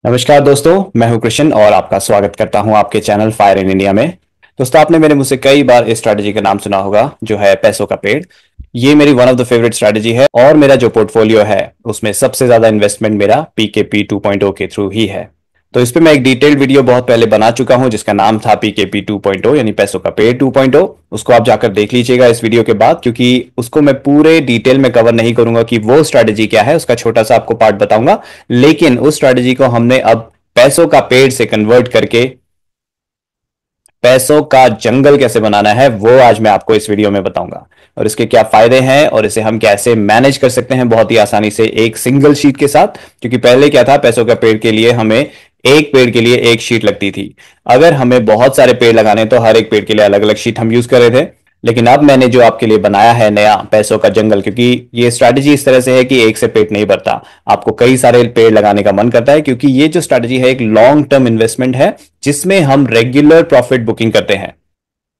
नमस्कार दोस्तों, मैं हूं कृष्ण और आपका स्वागत करता हूं आपके चैनल फायर इन इंडिया में। दोस्तों, आपने मेरे मुझसे कई बार इस स्ट्रैटेजी का नाम सुना होगा जो है पैसों का पेड़। ये मेरी one of the favourite strategy है और मेरा जो पोर्टफोलियो है उसमें सबसे ज्यादा इन्वेस्टमेंट मेरा पीकेपी 2.0 के थ्रू ही है। तो इस पे मैं एक डिटेल्ड वीडियो बहुत पहले बना चुका हूं जिसका नाम था पीकेपी 2.0 यानी पैसों का पेड़ 2.0। उसको आप जाकर देख लीजिएगा इस वीडियो के बाद, क्योंकि उसको मैं पूरे डिटेल में कवर नहीं करूंगा कि वो स्ट्रैटेजी क्या है, उसका छोटा सा आपको पार्ट बताऊंगा। लेकिन उस स्ट्रैटेजी को हमने अब पैसों का पेड़ से कन्वर्ट करके पैसों का जंगल कैसे बनाना है वो आज मैं आपको इस वीडियो में बताऊंगा, और इसके क्या फायदे हैं और इसे हम कैसे मैनेज कर सकते हैं बहुत ही आसानी से एक सिंगल शीट के साथ। क्योंकि पहले क्या था, पैसों का पेड़ के लिए हमें एक पेड़ के लिए एक शीट लगती थी। अगर हमें बहुत सारे पेड़ लगाने तो हर एक पेड़ के लिए अलग अलग शीट हम यूज कर रहे थे। लेकिन अब मैंने जो आपके लिए बनाया है नया पैसों का जंगल, क्योंकि ये स्ट्रैटेजी इस तरह से है कि एक से पेट नहीं भरता, आपको कई सारे पेड़ लगाने का मन करता है, क्योंकि ये जो स्ट्रैटेजी है एक लॉन्ग टर्म इन्वेस्टमेंट है जिसमें हम रेगुलर प्रॉफिट बुकिंग करते हैं।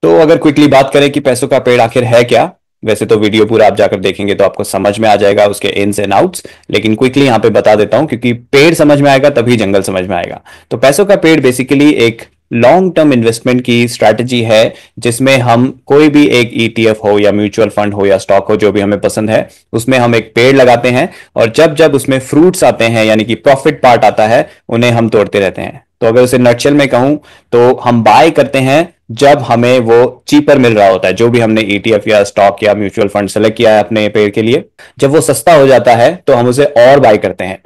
तो अगर क्विकली बात करें कि पैसों का पेड़ आखिर है क्या, वैसे तो वीडियो पूरा आप जाकर देखेंगे तो आपको समझ में आ जाएगा उसके इन्स एंड आउट्स, लेकिन क्विकली यहां पे बता देता हूं क्योंकि पेड़ समझ में आएगा तभी जंगल समझ में आएगा। तो पैसों का पेड़ बेसिकली एक लॉन्ग टर्म इन्वेस्टमेंट की स्ट्रैटेजी है जिसमें हम कोई भी एक ईटीएफ हो या म्यूचुअल फंड हो या स्टॉक हो जो भी हमें पसंद है, उसमें हम एक पेड़ लगाते हैं और जब जब उसमें फ्रूट्स आते हैं यानी कि प्रॉफिट पार्ट आता है उन्हें हम तोड़ते रहते हैं। तो अगर उसे नटशेल में कहूं तो हम बाय करते हैं जब हमें वो चीपर मिल रहा होता है, जो भी हमने ईटीएफ या स्टॉक या म्यूचुअल फंड सेलेक्ट किया है अपने पेड़ के लिए, जब वो सस्ता हो जाता है तो हम उसे और बाय करते हैं,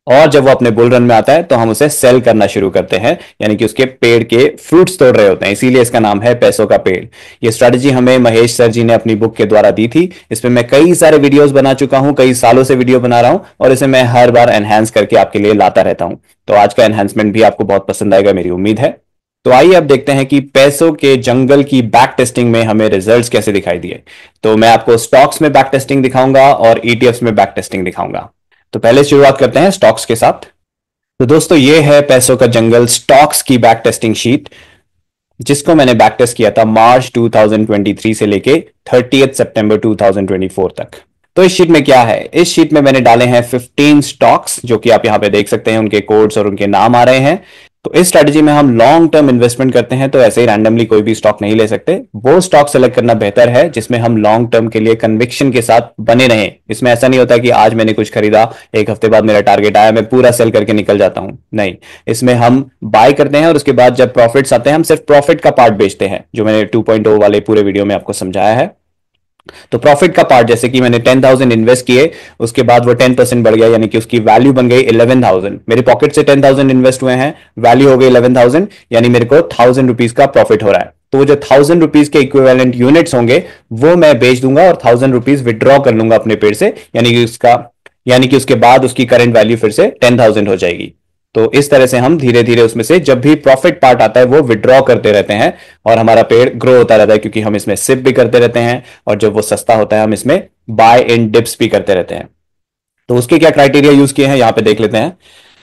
और जब वो अपने बुल रन में आता है तो हम उसे सेल करना शुरू करते हैं, यानी कि उसके पेड़ के फ्रूट्स तोड़ रहे होते हैं। इसीलिए इसका नाम है पैसों का पेड़। ये स्ट्रैटेजी हमें महेश सर जी ने अपनी बुक के द्वारा दी थी। इसमें मैं कई सारे वीडियोस बना चुका हूं, कई सालों से वीडियो बना रहा हूं और इसे मैं हर बार एनहांस करके आपके लिए लाता रहता हूं। तो आज का एनहांसमेंट भी आपको बहुत पसंद आएगा, मेरी उम्मीद है। तो आइए अब देखते हैं कि पैसों के जंगल की बैक टेस्टिंग में हमें रिजल्ट्स कैसे दिखाई दिए। तो मैं आपको स्टॉक्स में बैक टेस्टिंग दिखाऊंगा और ईटीएफ्स में बैक टेस्टिंग दिखाऊंगा। तो पहले शुरुआत करते हैं स्टॉक्स के साथ। तो दोस्तों, ये है पैसों का जंगल स्टॉक्स की बैक टेस्टिंग शीट, जिसको मैंने बैक टेस्ट किया था मार्च 2023 से लेके 30 सितंबर 2024 तक। तो इस शीट में क्या है, इस शीट में मैंने डाले हैं 15 स्टॉक्स जो कि आप यहां पे देख सकते हैं, उनके कोड्स और उनके नाम आ रहे हैं। तो इस स्ट्रेटजी में हम लॉन्ग टर्म इन्वेस्टमेंट करते हैं, तो ऐसे ही रैंडमली कोई भी स्टॉक नहीं ले सकते। वो स्टॉक सेलेक्ट करना बेहतर है जिसमें हम लॉन्ग टर्म के लिए कन्विक्शन के साथ बने रहें। इसमें ऐसा नहीं होता कि आज मैंने कुछ खरीदा, एक हफ्ते बाद मेरा टारगेट आया, मैं पूरा सेल करके निकल जाता हूं। नहीं, इसमें हम बाय करते हैं और उसके बाद जब प्रॉफिट्स आते हैं हम सिर्फ प्रॉफिट का पार्ट बेचते हैं, जो मैंने 2.0 वाले पूरे वीडियो में आपको समझाया है। तो प्रॉफिट का पार्ट, जैसे कि मैंने 10,000 इन्वेस्ट किए, उसके बाद वो 10% बढ़ गया, यानी कि उसकी वैल्यू बन गई 11,000। मेरे पॉकेट से 10,000 इन्वेस्ट हुए हैं, वैल्यू हो गई 11,000, यानी मेरे को 1,000 रुपीज का प्रॉफिट हो रहा है। तो वो जो 1,000 रुपीज के इक्विवेलेंट यूनिट्स होंगे वो मैं बेच दूंगा और 1,000 रुपीज विड्रॉ कर लूंगा अपने पेड़ से, यानी कि उसके बाद उसकी करंट वैल्यू फिर से 10,000 हो जाएगी। तो इस तरह से हम धीरे धीरे उसमें से जब भी प्रॉफिट पार्ट आता है वो विड्रॉ करते रहते हैं और हमारा पेड़ ग्रो होता रहता है, क्योंकि हम इसमें सिप भी करते रहते हैं और जब वो सस्ता होता है हम इसमें बाय इन डिप्स भी करते रहते हैं। तो उसके क्या क्राइटेरिया यूज किए हैं यहां पे देख लेते हैं।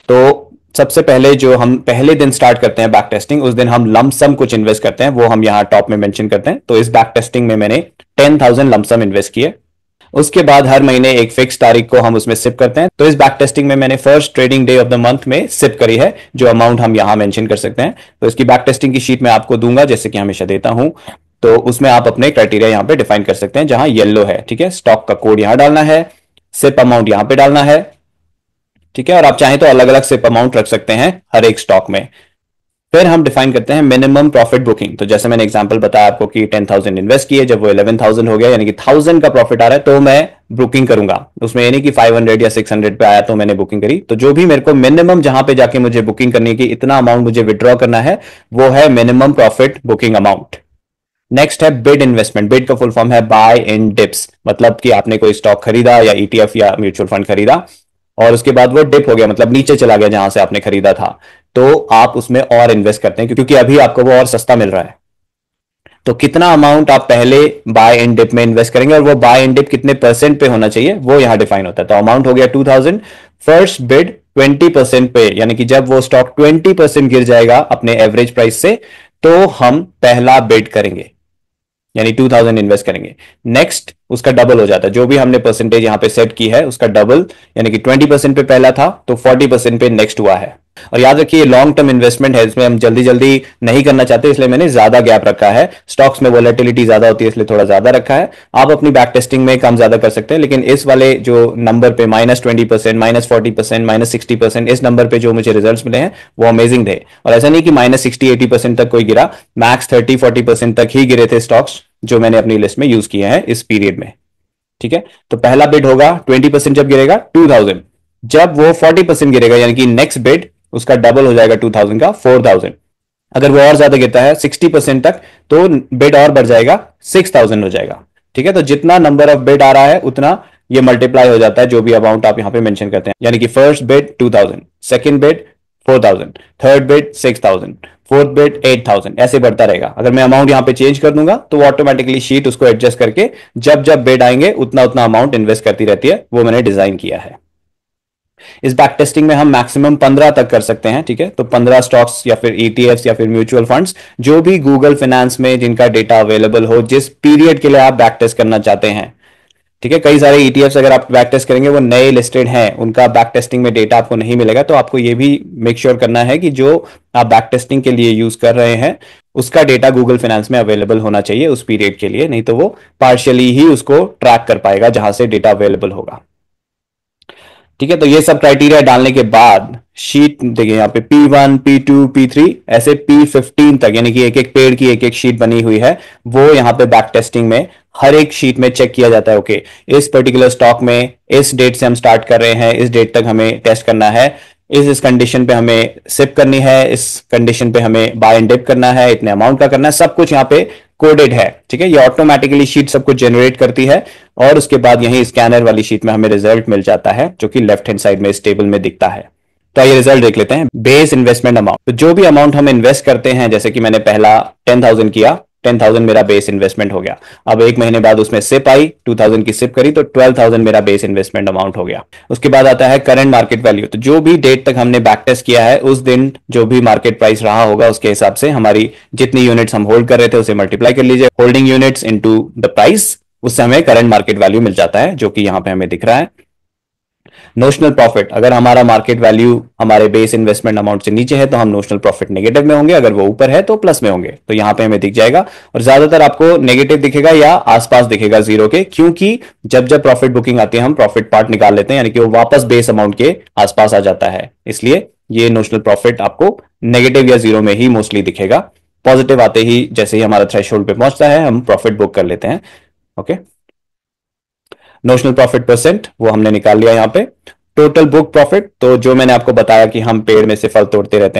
तो सबसे पहले जो हम पहले दिन स्टार्ट करते हैं बैक टेस्टिंग, उस दिन हम लमसम कुछ इन्वेस्ट करते हैं, वो हम यहां टॉप में मेंशन करते हैं। तो इस बैक टेस्टिंग में मैंने 10,000 लमसम इन्वेस्ट किए। उसके बाद हर महीने एक फिक्स तारीख को हम उसमें सिप करते हैं। तो इस बैक टेस्टिंग में मैंने first trading day of the month में सिप करी है, जो अमाउंट हम यहां मेंशन कर सकते हैं। तो इसकी बैक टेस्टिंग की शीट मैं आपको दूंगा, जैसे कि हमेशा देता हूं। तो उसमें आप अपने क्राइटेरिया यहां पे डिफाइन कर सकते हैं, जहां येलो है, ठीक है, स्टॉक का कोड यहां डालना है, सिप अमाउंट यहां पे डालना है, ठीक है, और आप चाहें तो अलग अलग सिप अमाउंट रख सकते हैं हर एक स्टॉक में। फिर हम डिफाइन करते हैं मिनिमम प्रॉफिट बुकिंग। तो जैसे मैंने एग्जांपल बताया आपको कि 10,000 इन्वेस्ट किए, जब वो 11,000 हो गया, यानी कि 1,000 का प्रॉफिट आ रहा है, तो मैं बुकिंग करूंगा उसमें। यानी कि 500 या 600 पे आया तो मैंने बुकिंग करी। तो जो भी मेरे को मिनिमम जहां पे जाके मुझे बुकिंग करनी है कि इतना अमाउंट मुझे विड्रॉ करना है, वो है minimum profit booking amount. Next है बिड इन्वेस्टमेंट। बिड का फुल फॉर्म है बाय इन डिप्स, मतलब कि आपने कोई स्टॉक खरीदा या ईटीएफ या म्यूचुअल फंड खरीदा और उसके बाद वो डिप हो गया, मतलब नीचे चला गया जहां से आपने खरीदा था, तो आप उसमें और इन्वेस्ट करते हैं क्योंकि अभी आपको वो और सस्ता मिल रहा है। तो कितना अमाउंट आप पहले बाय इन डिप में इन्वेस्ट करेंगे और वो बाय इन डिप कितने परसेंट पे होना चाहिए वो यहां डिफाइन होता है। तो अमाउंट हो गया 2,000, फर्स्ट बिड 20% पे, यानी कि जब वो स्टॉक 20% गिर जाएगा अपने एवरेज प्राइस से, तो हम पहला बिड करेंगे, यानी 2,000 इन्वेस्ट करेंगे। नेक्स्ट उसका डबल हो जाता है, जो भी हमने परसेंटेज यहां पे सेट की है उसका डबल, यानी कि 20% पे पहला था तो 40% पे नेक्स्ट हुआ है। और याद रखिए लॉन्ग टर्म इन्वेस्टमेंट है, इसमें हम जल्दी जल्दी नहीं करना चाहते, इसलिए मैंने ज्यादा गैप रखा है। स्टॉक्स में वोलेटिलिटी ज्यादा होती है इसलिए थोड़ा ज्यादा रखा है। आप अपनी बैक टेस्टिंग में कम ज्यादा कर सकते हैं, लेकिन इस वाले जो नंबर पे -20%, -40%, -60%, इस नंबर पे जो मुझे रिजल्ट मिले हैं वो अमेजिंग थे। और ऐसा नहीं कि -60-80% तक कोई गिरा, मैक्स 30-40% तक ही गिरे थे स्टॉक्स जो मैंने अपनी लिस्ट में यूज किए हैं इस पीरियड में। ठीक है, तो पहला बिड होगा 20% जब गिरेगा 2000, जब वो 40% गिरेगा यानी कि नेक्स्ट बिड उसका डबल हो जाएगा 2000 का 4000। अगर वो और ज्यादा गिरता है 60% तक तो बिड और बढ़ जाएगा 6000 हो जाएगा। ठीक है, तो जितना नंबर ऑफ बिड आ रहा है उतना ये मल्टीप्लाई हो जाता है जो भी अमाउंट आप यहां पे मेंशन करते हैं, यानी कि first bid 2000, second bid 4000, third bid 6000, fourth bid 8000, ऐसे बढ़ता रहेगा। अगर मैं अमाउंट यहां पे चेंज कर दूंगा तो ऑटोमेटिकली शीट उसको एडजस्ट करके जब जब बिड आएंगे उतना उतना अमाउंट इन्वेस्ट करती रहती है, वो मैंने डिजाइन किया है। इस बैक टेस्टिंग में हम मैक्सिमम 15 तक कर सकते हैं। ठीक है, तो 15 स्टॉक्स या फिर ईटीएफ्स या फिर म्यूचुअल फंड्स जो भी गूगल फाइनेंस में जिनका डेटा अवेलेबल हो, जिस पीरियड के लिए आप बैक टेस्ट करना चाहते हैं। ठीक है, कई सारे ईटीएफ्स अगर आप बैक टेस्ट करेंगे वो नए लिस्टेड हैं, उनका बैक टेस्टिंग में डेटा आपको नहीं मिलेगा, तो आपको ये भी मेक श्योर करना है कि जो आप बैक टेस्टिंग के लिए यूज कर रहे हैं उसका डेटा गूगल फाइनेंस में अवेलेबल होना चाहिए उस पीरियड के लिए, नहीं तो वो पार्शियली ही उसको ट्रैक कर पाएगा जहां से डेटा अवेलेबल होगा। ठीक है, तो ये सब क्राइटेरिया डालने के बाद शीट देखिए यहाँ पे P1, P2, P3 ऐसे P15 तक, यानी कि एक एक पेड़ की एक एक शीट बनी हुई है, वो यहाँ पे बैक टेस्टिंग में हर एक शीट में चेक किया जाता है। ओके, इस पर्टिकुलर स्टॉक में इस डेट से हम स्टार्ट कर रहे हैं, इस डेट तक हमें टेस्ट करना है, इस कंडीशन पे हमें सिप करनी है, इस कंडीशन पे हमें बाय एंड डिप करना है, इतने अमाउंट का करना है, सब कुछ यहाँ पे कोडेड है। ठीक है, ये ऑटोमेटिकली शीट सब कुछ जनरेट करती है और उसके बाद यही स्कैनर वाली शीट में हमें रिजल्ट मिल जाता है जो कि लेफ्ट हैंड साइड में इस टेबल में दिखता है। तो आइए रिजल्ट देख लेते हैं। बेस इन्वेस्टमेंट अमाउंट, तो जो भी अमाउंट हम इन्वेस्ट करते हैं, जैसे कि मैंने पहला 10,000 किया, 10,000 मेरा बेस इन्वेस्टमेंट हो गया। अब एक महीने बाद उसमें सिप आई, 2000 की सिप करी तो 12,000 मेरा बेस इन्वेस्टमेंट अमाउंट हो गया। उसके बाद आता है करंट मार्केट वैल्यू, तो जो भी डेट तक हमने बैक टेस्ट किया है उस दिन जो भी मार्केट प्राइस रहा होगा उसके हिसाब से हमारी जितनी यूनिट्स हम होल्ड कर रहे थे उसे मल्टीप्लाई कर लीजिए, holding units into the price, उससे हमें करंट मार्केट वैल्यू मिल जाता है जो कि यहां पे हमें दिख रहा है। नोशनल प्रॉफिट, अगर हमारा मार्केट वैल्यू हमारे बेस इन्वेस्टमेंट अमाउंट से नीचे है तो हम नोशनल प्रॉफिट नेगेटिव में होंगे, अगर वो ऊपर है तो प्लस में होंगे, तो यहां पे हमें दिख जाएगा। और ज्यादातर आपको नेगेटिव दिखेगा या आसपास दिखेगा जीरो के, क्योंकि जब जब प्रॉफिट बुकिंग आती है हम प्रॉफिट पार्ट निकाल लेते हैं, यानी कि वो वापस बेस अमाउंट के आसपास आ जाता है, इसलिए ये नोशनल प्रॉफिट आपको नेगेटिव या जीरो में ही मोस्टली दिखेगा। पॉजिटिव आते ही जैसे ही हमारा थ्रेशोल्ड पे पहुंचता है हम प्रॉफिट बुक कर लेते हैं। ओके, नोशनल प्रॉफिट परसेंट वो हमने निकाल लिया यहाँ पे। टोटल बुक प्रॉफिट, तो जो मैंने आपको बताया कि हम पेड़ में से फल तोड़ते रहते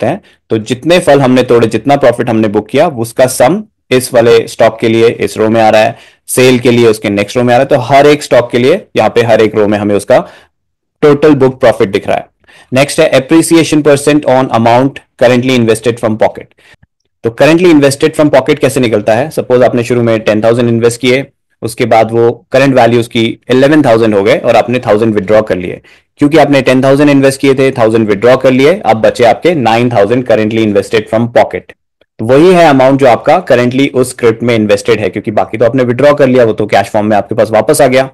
हैं, तो जितने फल हमने तोड़े, जितना प्रॉफिट हमने बुक किया उसका सम इस वाले स्टॉक के लिए इस रो में आ रहा है, सेल के लिए उसके नेक्स्ट रो में आ रहा है, तो हर एक स्टॉक के लिए यहाँ पे हर एक रो में हमें उसका टोटल बुक प्रॉफिट दिख रहा है। नेक्स्ट है appreciation percent on amount currently invested from pocket. तो करेंटली इन्वेस्टेड फ्रॉम पॉकेट कैसे निकलता है? सपोज आपने शुरू में 10,000 इन्वेस्ट किए, उसके बाद वो करंट वैल्यू उसकी 11,000 हो गए और आपने 1000 विड्रॉ कर लिए। क्योंकि आपने 10,000 इन्वेस्ट किए थे, 1000 विड्रॉ कर लिए, अब बचे आपके 9,000 करेंटली इन्वेस्टेड फ्रॉम पॉकेट। तो वही है अमाउंट जो आपका करेंटली उस स्क्रिप्ट में इन्वेस्टेड है, क्योंकि बाकी तो आपने विड्रॉ कर लिया, वो तो कैश फॉर्म में आपके पास वापस आ गया।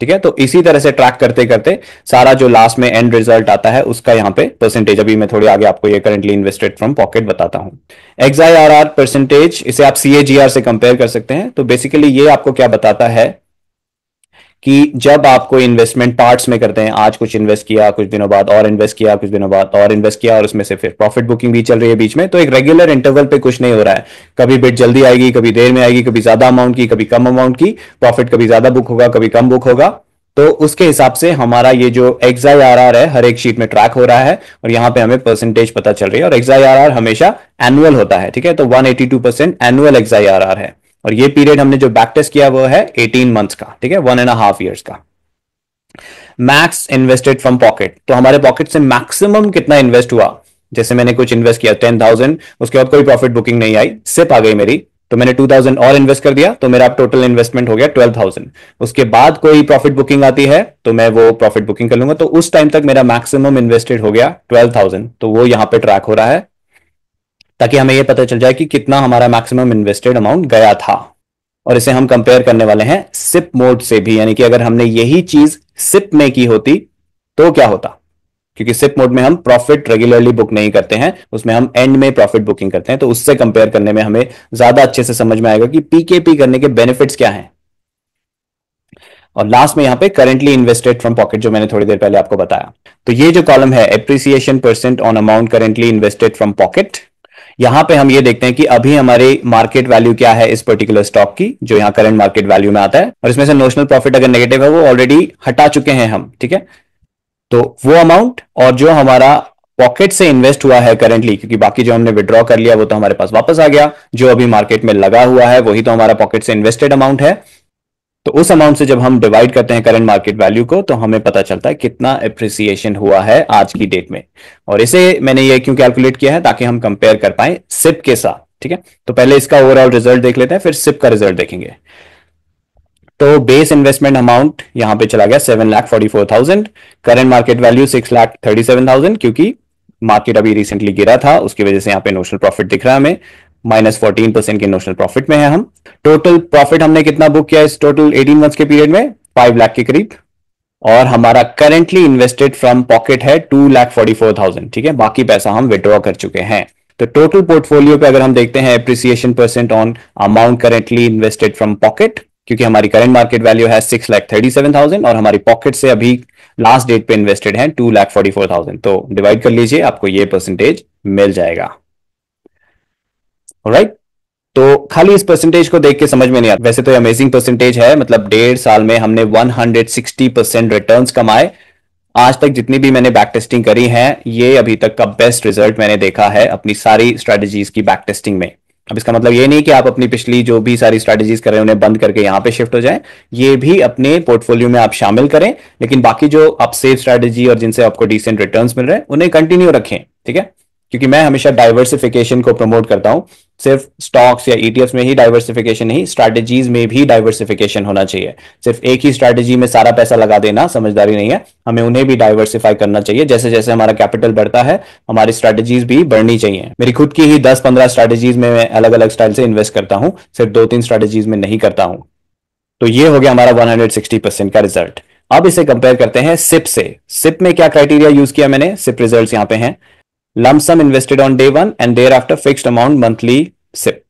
ठीक है, तो इसी तरह से ट्रैक करते करते सारा जो लास्ट में एंड रिजल्ट आता है उसका यहाँ पे परसेंटेज, अभी मैं थोड़ी आगे आपको ये करेंटली इन्वेस्टेड फ्रॉम पॉकेट बताता हूं। XIRR परसेंटेज, इसे आप CAGR से कंपेयर कर सकते हैं। तो बेसिकली ये आपको क्या बताता है कि जब आपको इन्वेस्टमेंट पार्ट्स में करते हैं, आज कुछ इन्वेस्ट किया, कुछ दिनों बाद और इन्वेस्ट किया, कुछ दिनों बाद और इन्वेस्ट किया, और उसमें से फिर प्रॉफिट बुकिंग भी चल रही है बीच में, तो एक रेगुलर इंटरवल पे कुछ नहीं हो रहा है। कभी बिट जल्दी आएगी, कभी देर में आएगी, कभी ज्यादा अमाउंट की, कभी कम अमाउंट की, प्रॉफिट कभी ज्यादा बुक होगा, कभी कम बुक होगा। तो उसके हिसाब से हमारा ये जो XIRR है हर एक शीट में ट्रैक हो रहा है और यहाँ पे हमें परसेंटेज पता चल रही है। और XIRR हमेशा एनुअल होता है। ठीक है, तो 182% एनुअल XIRR है। और ये पीरियड हमने जो बैक टेस्ट किया वो है 18 मंथ्स का। ठीक है, 1.5 ईयर्स का। मैक्स इन्वेस्टेड फ्रॉम पॉकेट, तो हमारे पॉकेट से मैक्सिमम कितना इन्वेस्ट हुआ। जैसे मैंने कुछ इन्वेस्ट किया 10,000, उसके बाद कोई प्रॉफिट बुकिंग नहीं आई, सिप आ गई मेरी, तो मैंने 2,000 और इन्वेस्ट कर दिया, तो मेरा टोटल इन्वेस्टमेंट हो गया 12,000। उसके बाद कोई प्रॉफिट बुकिंग आती है तो मैं वो प्रॉफिट बुकिंग कर लूंगा, तो उस टाइम तक मेरा मैक्सिमम इन्वेस्टेड हो गया 12,000, तो वो यहां पे ट्रैक हो रहा है ताकि हमें ये पता चल जाए कि कितना हमारा मैक्सिमम इन्वेस्टेड अमाउंट गया था। और इसे हम कंपेयर करने वाले हैं सिप मोड से भी, यानी कि अगर हमने यही चीज सिप में की होती तो क्या होता। क्योंकि सिप मोड में हम प्रॉफिट रेगुलरली बुक नहीं करते हैं, उसमें हम एंड में प्रॉफिट बुकिंग करते हैं। तो उससे कंपेयर करने में हमें ज्यादा अच्छे से समझ में आएगा कि पीकेपी करने के बेनिफिट्स क्या हैं। और लास्ट में यहां पे करेंटली इन्वेस्टेड फ्रॉम पॉकेट, जो मैंने थोड़ी देर पहले आपको बताया। तो ये जो कॉलम है appreciation percent on amount currently invested from pocket, यहां पे हम ये देखते हैं कि अभी हमारी मार्केट वैल्यू क्या है इस पर्टिकुलर स्टॉक की, जो यहां करंट मार्केट वैल्यू में आता है। और इसमें से नोशनल प्रॉफिट अगर नेगेटिव है वो ऑलरेडी हटा चुके हैं हम, ठीक है। तो वो अमाउंट और जो हमारा पॉकेट से इन्वेस्ट हुआ है करेंटली, क्योंकि बाकी जो हमने विड्रॉ कर लिया वो तो हमारे पास वापस आ गया, जो अभी मार्केट में लगा हुआ है वही तो हमारा पॉकेट से इन्वेस्टेड अमाउंट है। तो उस अमाउंट से जब हम डिवाइड करते हैं करंट मार्केट वैल्यू को, तो हमें पता चलता है कितना एप्रिसिएशन हुआ है आज की डेट में। और इसे मैंने ये क्यों कैलकुलेट किया है, ताकि हम कंपेयर कर पाए सिप के साथ, ठीक है। तो पहले इसका ओवरऑल रिजल्ट देख लेते हैं, फिर सिप का रिजल्ट देखेंगे। तो बेस इन्वेस्टमेंट अमाउंट यहां पे चला गया 7,44,000, करंट मार्केट वैल्यू 6,37,000, क्योंकि मार्केट अभी रिसेंटली गिरा था उसकी वजह से यहां पे नोशनल प्रॉफिट दिख रहा है हमें, -14% के नोशनल प्रॉफिट में है हम। टोटल प्रॉफिट हमने कितना बुक किया इस टोटल 18 मंथ्स के पीरियड में, 5 लाख के करीब। और हमारा करेंटली इन्वेस्टेड फ्रॉम पॉकेट है 2,44,000, ठीक है। बाकी पैसा हम विड्रॉ कर चुके हैं। तो टोटल पोर्टफोलियो पे अगर हम देखते हैं appreciation percent on amount currently invested from pocket, क्योंकि हमारी करंट मार्केट वैल्यू है 6,37,000 और हमारी पॉकेट से अभी लास्ट डेट पे इन्वेस्टेड है 2,44,000, तो डिवाइड कर लीजिए, आपको ये परसेंटेज मिल जाएगा। ऑलराइट, तो खाली इस परसेंटेज को देख के समझ में नहीं आता, वैसे तो अमेजिंग परसेंटेज है, मतलब 1.5 साल में हमने 160% रिटर्न्स कमाए। आज तक जितनी भी मैंने बैक टेस्टिंग करी है, ये अभी तक का बेस्ट रिजल्ट मैंने देखा है अपनी सारी स्ट्रेटजीज की बैक टेस्टिंग में। अब इसका मतलब ये नहीं कि आप अपनी पिछली जो भी सारी स्ट्रेटजीज कर रहे हैं उन्हें बंद करके यहां पे शिफ्ट हो जाएं, ये भी अपने पोर्टफोलियो में आप शामिल करें, लेकिन बाकी जो आप सेफ स्ट्रेटजी और जिनसे आपको डिसेंट रिटर्न्स मिल रहे हैं उन्हें कंटिन्यू रखें, ठीक है। क्योंकि मैं हमेशा डाइवर्सिफिकेशन को प्रमोट करता हूं, सिर्फ स्टॉक्स या ईटीएफ्स में ही डाइवर्सिफिकेशन नहीं, स्ट्रैटेजीज में भी डाइवर्सिफिकेशन होना चाहिए। सिर्फ एक ही स्ट्रैटेजी में सारा पैसा लगा देना समझदारी नहीं है, हमें उन्हें भी डाइवर्सिफाई करना चाहिए। जैसे जैसे हमारा कैपिटल बढ़ता है हमारी स्ट्रैटेजीज भी बढ़नी चाहिए। मेरी खुद की ही 10-15 स्ट्रैटेजीज में मैं अलग अलग स्टाइल से इन्वेस्ट करता हूं, सिर्फ 2-3 स्ट्रैटेजीज में नहीं करता हूं। तो ये हो गया हमारा 160% का रिजल्ट। अब इसे कंपेयर करते हैं सिप से। सिप में क्या क्राइटेरिया यूज किया मैंने, सिप रिजल्ट्स यहां पे हैं, lump sum invested on day 1 and thereafter fixed amount monthly SIP.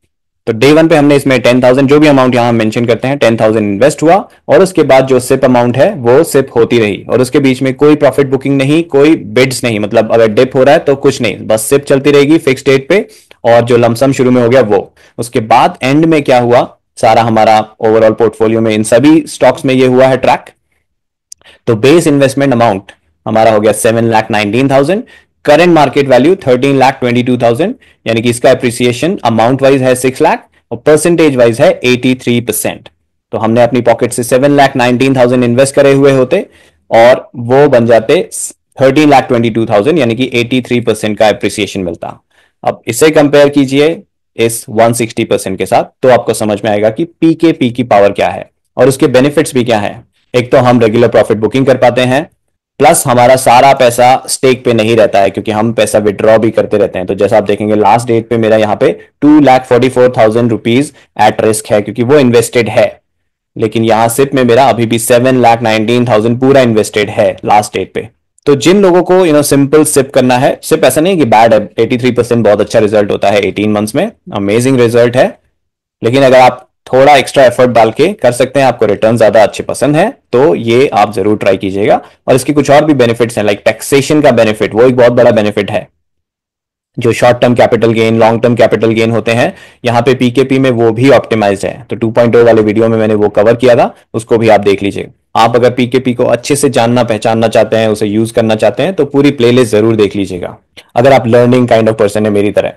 तो डे 1 पे हमने इसमें 10,000, जो भी अमाउंट यहां मेंशन करते हैं 10,000 इन्वेस्ट हुआ, और उसके बाद जो सिप अमाउंट है वो सिप होती रही, और उसके बीच में कोई प्रॉफिट बुकिंग नहीं, कोई बिड्स नहीं, मतलब अगर डिप हो रहा है तो कुछ नहीं, बस सिप चलती रहेगी फिक्स डेट पे, और जो लमसम शुरू में हो गया वो। उसके बाद एंड में क्या हुआ, सारा हमारा ओवरऑल पोर्टफोलियो में इन सभी स्टॉक्स में ये हुआ है ट्रैक। तो बेस इन्वेस्टमेंट अमाउंट हमारा हो गया 7,19,000, करंट मार्केट वैल्यू 13,22,000, यानी कि इसका एप्रिसिएशन अमाउंट वाइज है 6 लाख और परसेंटेज वाइज है 83%। तो हमने अपनी पॉकेट से 7,19,000 इन्वेस्ट करे हुए होते और वो बन जाते 13,22,000, यानी कि 83% का एप्रिसिएशन मिलता। अब इसे कंपेयर कीजिए इस 160% के साथ, तो आपको समझ में आएगा कि पीकेपी की पावर क्या है और उसके बेनिफिट्स भी क्या है। एक तो हम रेगुलर प्रॉफिट बुकिंग कर पाते हैं, प्लस हमारा सारा पैसा स्टेक पे नहीं रहता है, क्योंकि हम पैसा विड्रॉ भी करते रहते हैं। तो जैसा आप देखेंगे लास्ट डेट पे मेरा यहाँ पे 2,44,000 रुपीज एट रिस्क है, क्योंकि वो इन्वेस्टेड है। लेकिन यहां सिप में मेरा अभी भी 7,19,000 पूरा इन्वेस्टेड है लास्ट डेट पे। तो जिन लोगों को सिंपल सिप करना है, सिप ऐसा नहीं है कि बैड है, 83% बहुत अच्छा रिजल्ट होता है 18 मंथ्स में, अमेजिंग रिजल्ट है। लेकिन अगर आप थोड़ा एक्स्ट्रा एफर्ट डाल के कर सकते हैं, आपको रिटर्न ज्यादा अच्छे पसंद है, तो ये आप जरूर ट्राई कीजिएगा। और इसके कुछ और भी बेनिफिट्स हैं, लाइक टैक्सेशन का बेनिफिट, वो एक बहुत बड़ा बेनिफिट है। जो short term capital gain, long term capital gain होते हैं, यहाँ पे पीकेपी में वो भी ऑप्टिमाइज है। तो 2.0 वाले वीडियो में मैंने वो कवर किया था, उसको भी आप देख लीजिए। आप अगर पीकेपी को अच्छे से जानना पहचानना चाहते हैं, उसे यूज करना चाहते हैं, तो पूरी प्लेलिस्ट जरूर देख लीजिएगा, अगर आप लर्निंग काइंड ऑफ पर्सन है मेरी तरह।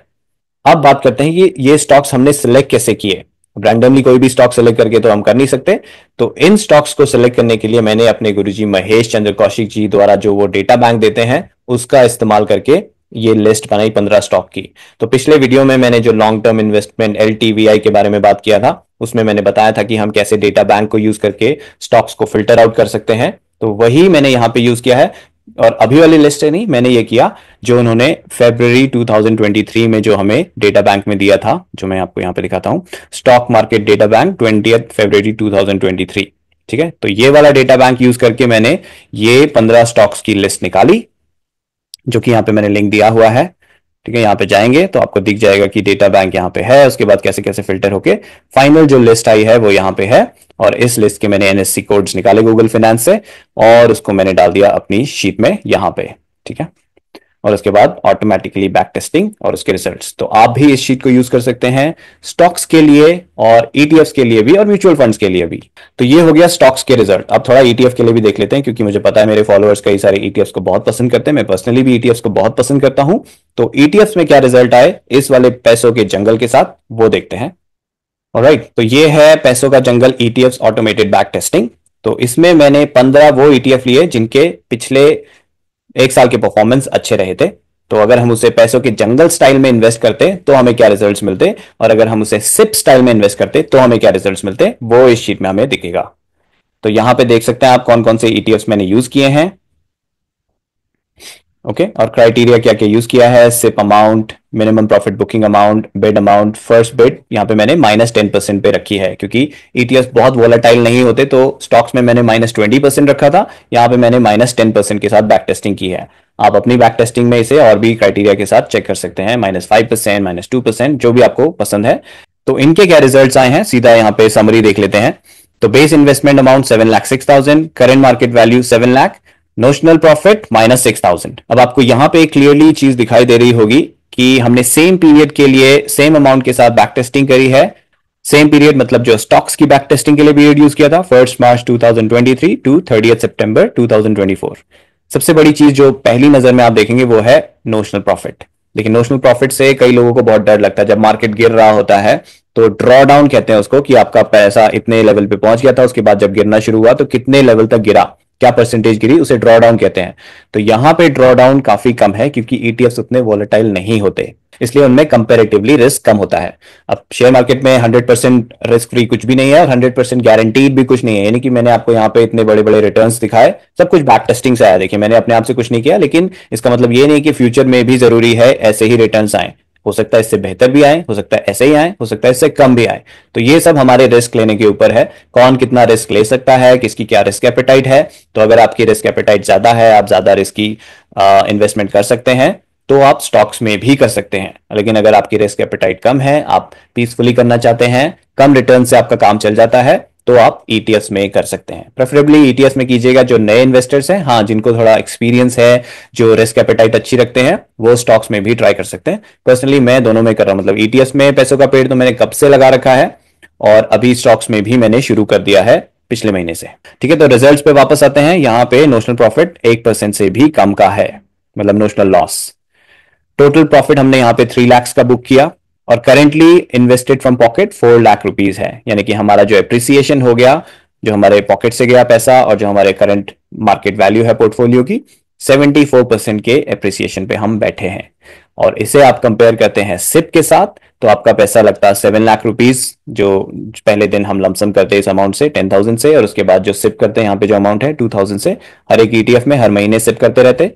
अब बात करते हैं कि ये स्टॉक्स हमने सिलेक्ट कैसे किए। रैंडमली कोई भी स्टॉक सेलेक्ट करके तो हम कर नहीं सकते। तो इन स्टॉक्स को सिलेक्ट करने के लिए मैंने अपने गुरुजी महेश चंद्र कौशिक जी द्वारा जो वो डेटा बैंक देते हैं उसका इस्तेमाल करके ये लिस्ट बनाई 15 स्टॉक की। तो पिछले वीडियो में मैंने जो लॉन्ग टर्म इन्वेस्टमेंट LTVI के बारे में बात किया था, उसमें मैंने बताया था कि हम कैसे डेटा बैंक को यूज करके स्टॉक्स को फिल्टर आउट कर सकते हैं। तो वही मैंने यहां पे यूज किया है, और अभी वाली लिस्ट है नहीं, मैंने ये किया जो उन्होंने फरवरी 2023 में जो हमें डेटा बैंक में दिया था, जो मैं आपको यहां पे दिखाता हूं, स्टॉक मार्केट डेटा बैंक 20 फरवरी 2023। ठीक है, तो ये वाला डेटा बैंक यूज करके मैंने ये 15 स्टॉक्स की लिस्ट निकाली। जो कि यहाँ पे मैंने लिंक दिया हुआ है। ठीक है, यहाँ पे जाएंगे तो आपको दिख जाएगा कि डेटा बैंक यहाँ पे है, उसके बाद कैसे कैसे फिल्टर होके फाइनल जो लिस्ट आई है वो यहाँ पे है। और इस लिस्ट के मैंने एनएससी कोड्स निकाले गूगल फाइनेंस से और उसको मैंने डाल दिया अपनी शीट में यहाँ पे। ठीक है, और उसके बाद ऑटोमेटिकली बैक टेस्टिंग और उसके रिजल्ट्स। तो आप भी इस शीट को यूज कर सकते हैं स्टॉक्स के लिए और ईटीएफ्स के लिए भी और म्यूचुअल फंड्स के लिए भी। तो ये हो गया स्टॉक्स के रिजल्ट। अब थोड़ा ईटीएफ के लिए भी देख लेते हैं, क्योंकि मुझे पता है मेरे फॉलोअर्स कई सारे ईटीएफ्स को बहुत पसंद करते हैं। मैं पर्सनली भी ईटीएफ्स को बहुत पसंद करता हूं। तो ईटीएफ्स में क्या रिजल्ट आए इस वाले पैसों के जंगल के साथ, वो देखते हैं। ऑलराइट, तो ये है पैसों का जंगल ईटीएफ्स ऑटोमेटेड बैक टेस्टिंग। तो इसमें मैंने 15 वो ईटीएफ लिए जिनके पिछले एक साल के परफॉर्मेंस अच्छे रहे थे। तो अगर हम उसे पैसों के जंगल स्टाइल में इन्वेस्ट करते तो हमें क्या रिजल्ट्स मिलते, और अगर हम उसे सिप स्टाइल में इन्वेस्ट करते तो हमें क्या रिजल्ट्स मिलते, वो इस शीट में हमें दिखेगा। तो यहां पे देख सकते हैं आप कौन कौन से ईटीएफ्स मैंने यूज किए हैं। ओके, और क्राइटेरिया क्या क्या यूज किया है, SIP amount, minimum profit booking amount, bid amount, first bid यहाँ पे मैंने -10% पे रखी है, क्योंकि ईटीएफ बहुत वोलेटाइल नहीं होते। तो स्टॉक्स में मैंने -20% रखा था, यहाँ पे मैंने -10% के साथ बैक टेस्टिंग की है। आप अपनी बैक टेस्टिंग में इसे और भी क्राइटेरिया के साथ चेक कर सकते हैं, -5%, -2%, जो भी आपको पसंद है। तो इनके क्या रिजल्ट्स आए हैं, सीधा यहाँ पे समरी देख लेते हैं। तो base investment amount 7,06,000, current market value 7 lakh, notional profit -6,000। अब आपको यहां पे क्लियरली चीज दिखाई दे रही होगी कि हमने सेम पीरियड के लिए सेम अमाउंट के साथ बैक टेस्टिंग करी है। सेम पीरियड मतलब जो स्टॉक्स की बैक टेस्टिंग के लिए पीरियड यूज किया था 1 मार्च 2023 टू 30 सितंबर 2024। सबसे बड़ी चीज जो पहली नजर में आप देखेंगे वो है नोशनल प्रॉफिट। लेकिन नोशनल प्रॉफिट से कई लोगों को बहुत डर लगता है। जब मार्केट गिर रहा होता है तो ड्रॉ डाउन कहते हैं उसको, कि आपका पैसा इतने लेवल पे पहुंच गया था, उसके बाद जब गिरना शुरू हुआ तो कितने लेवल तक गिरा, क्या परसेंटेज गिरी, उसे ड्रॉ डाउन कहते हैं। तो यहां पे ड्रॉ डाउन काफी कम है, क्योंकि ईटीएफ्स उतने वोलेटाइल नहीं होते, इसलिए उनमें कंपैरेटिवली रिस्क कम होता है। अब शेयर मार्केट में 100% रिस्क फ्री कुछ भी नहीं है और 100% गारंटीड भी कुछ नहीं है। यानी कि मैंने आपको यहाँ पे इतने बड़े बड़े रिटर्न्स दिखाए, सब कुछ बैक टेस्टिंग से आया। देखिए, मैंने अपने आप से कुछ नहीं किया, लेकिन इसका मतलब ये नहीं कि फ्यूचर में भी जरूरी है ऐसे ही रिटर्न्स आए। हो सकता है इससे बेहतर भी आए, हो सकता है ऐसे ही आए, हो सकता है इससे कम भी आए। तो ये सब हमारे रिस्क लेने के ऊपर है, कौन कितना रिस्क ले सकता है, किसकी क्या रिस्क एपेटाइट है। तो अगर आपकी रिस्क एपेटाइट ज्यादा है, आप ज्यादा रिस्क की इन्वेस्टमेंट कर सकते हैं, तो आप स्टॉक्स में भी कर सकते हैं। लेकिन अगर आपकी रिस्क एपेटाइट कम है, आप पीसफुली करना चाहते हैं, कम रिटर्न से आपका काम चल जाता है, तो आप ईटीएफ में कर सकते हैं। प्रेफरेबली ईटीएफ में कीजिएगा जो नए इन्वेस्टर्स हैं, हाँ, जिनको थोड़ा एक्सपीरियंस है, जो रिस्क एपेटाइट अच्छी रखते हैं, वो स्टॉक्स में भी ट्राई कर सकते हैं। पर्सनली मैं दोनों में कर रहा हूं, मतलब ईटीएफ में पैसों का पेड़ तो मैंने कब से लगा रखा है, और अभी स्टॉक्स में भी मैंने शुरू कर दिया है पिछले महीने से। ठीक है, तो रिजल्ट्स पे वापस आते हैं। यहाँ पे नोशनल प्रॉफिट 1% से भी कम का है, मतलब नोशनल लॉस। टोटल प्रॉफिट हमने यहाँ पे 3 लाख का बुक किया, और currently invested from pocket 4 lakh rupees है। यानी कि हमारा जो एप्रिसिएशन हो गया, जो हमारे पॉकेट से गया पैसा, और जो हमारे करंट मार्केट वैल्यू है पोर्टफोलियो की, 74% के एप्रिसिएशन पे हम बैठे हैं। और इसे आप कंपेयर करते हैं सिप के साथ, तो आपका पैसा लगता है 7 लाख रुपीज, जो पहले दिन हम लमसम करते हैं इस अमाउंट से 10,000 से, और उसके बाद जो सिप करते हैं यहाँ पे जो अमाउंट है 2,000 से, हर एक ईटीएफ में हर महीने सिप करते रहते,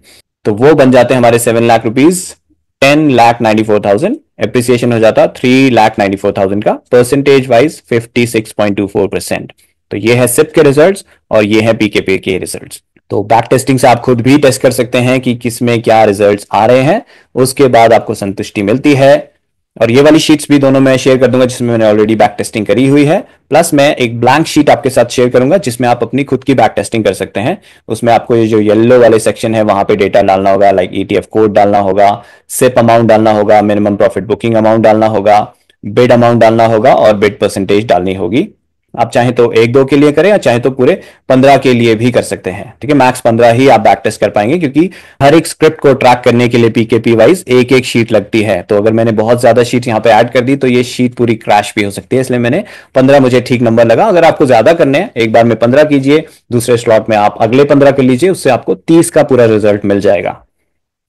तो वो बन जाते हैं हमारे 7 लाख रुपीज। 10,94,000 एप्रिसिएशन हो जाता 3,94,000 का, परसेंटेज वाइज 56.24%। तो ये है सिप के रिजल्ट्स और ये है पीकेपी के रिजल्ट्स। तो बैक टेस्टिंग से आप खुद भी टेस्ट कर सकते हैं कि किस में क्या रिजल्ट्स आ रहे हैं, उसके बाद आपको संतुष्टि मिलती है। और ये वाली शीट्स भी दोनों मैं शेयर कर दूंगा जिसमें मैंने ऑलरेडी बैक टेस्टिंग करी हुई है, प्लस मैं एक ब्लैंक शीट आपके साथ शेयर करूंगा जिसमें आप अपनी खुद की बैक टेस्टिंग कर सकते हैं। उसमें आपको ये जो येलो वाले सेक्शन है वहां पे डेटा डालना होगा, लाइक ईटीएफ कोड डालना होगा, सिप अमाउंट डालना होगा, मिनिमम प्रॉफिट बुकिंग अमाउंट डालना होगा, बिड अमाउंट डालना होगा और बिड परसेंटेज डालनी होगी। आप चाहे तो 1-2 के लिए करें या चाहे तो पूरे 15 के लिए भी कर सकते हैं। ठीक है, मैक्स 15 ही आप बैक टेस्ट कर पाएंगे, क्योंकि हर एक स्क्रिप्ट को ट्रैक करने के लिए पीकेपी वाइज एक एक शीट लगती है। तो अगर मैंने बहुत ज्यादा शीट यहाँ पे ऐड कर दी तो ये शीट पूरी क्रैश भी हो सकती है, इसलिए मैंने 15 मुझे ठीक नंबर लगा। अगर आपको ज्यादा करने हैं, एक बार में 15 कीजिए, दूसरे स्लॉट में आप अगले 15 कर लीजिए, उससे आपको 30 का पूरा रिजल्ट मिल जाएगा।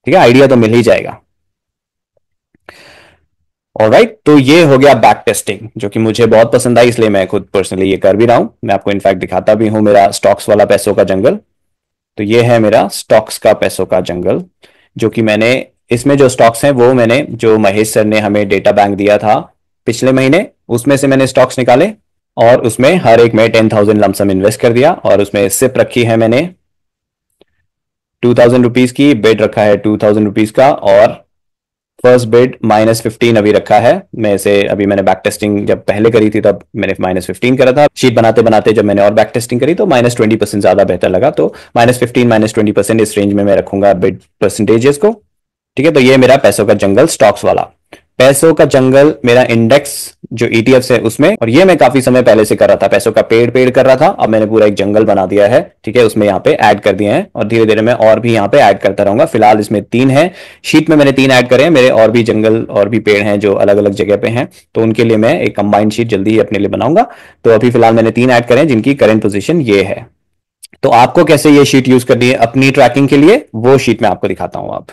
ठीक है, आइडिया तो मिल ही जाएगा। ऑलराइट, तो ये हो गया बैक टेस्टिंग, जो कि मुझे बहुत पसंद आई, इसलिए मैं खुद पर्सनली ये कर भी रहा हूं। मैं आपको इनफैक्ट दिखाता भी हूं मेरा स्टॉक्स वाला पैसों का जंगल। तो ये है मेरा स्टॉक्स का पैसों का जंगल, जो कि मैंने इसमें जो स्टॉक्स हैं वो मैंने जो महेश सर ने हमें डेटा बैंक दिया था पिछले महीने, उसमें से मैंने स्टॉक्स निकाले और उसमें हर एक में 10,000 लमसम इन्वेस्ट कर दिया, और उसमें सिप रखी है मैंने ₹2000 की, बिड रखा है ₹2000 का, और फर्स्ट बिड -15 अभी रखा है। मैं इसे अभी मैंने बैक टेस्टिंग जब पहले करी थी तब मैंने -15 करा था। शीट बनाते बनाते जब मैंने और बैक टेस्टिंग करी तो -20% ज्यादा बेहतर लगा, तो -15 -20% इस रेंज में मैं रखूंगा बिड परसेंटेजेस को। ठीक है, तो ये मेरा पैसों का जंगल स्टॉक्स वाला। पैसों का जंगल मेरा इंडेक्स जो ईटीएफ है उसमें, और ये मैं काफी समय पहले से कर रहा था, पैसों का पेड़ पेड़ कर रहा था। अब मैंने पूरा एक जंगल बना दिया है, ठीक है, उसमें यहाँ पे ऐड कर दिए हैं, और धीरे धीरे मैं और भी यहाँ पे ऐड करता रहूंगा। फिलहाल इसमें 3 है, शीट में मैंने 3 ऐड करे हैं। मेरे और भी जंगल और भी पेड़ हैं जो अलग अलग जगह पे हैं, तो उनके लिए मैं एक कंबाइंड शीट जल्दी ही अपने लिए बनाऊंगा। तो अभी फिलहाल मैंने 3 ऐड करे हैं जिनकी करंट पोजिशन ये है। तो आपको कैसे ये शीट यूज करनी है अपनी ट्रैकिंग के लिए, वो शीट मैं आपको दिखाता हूं अब।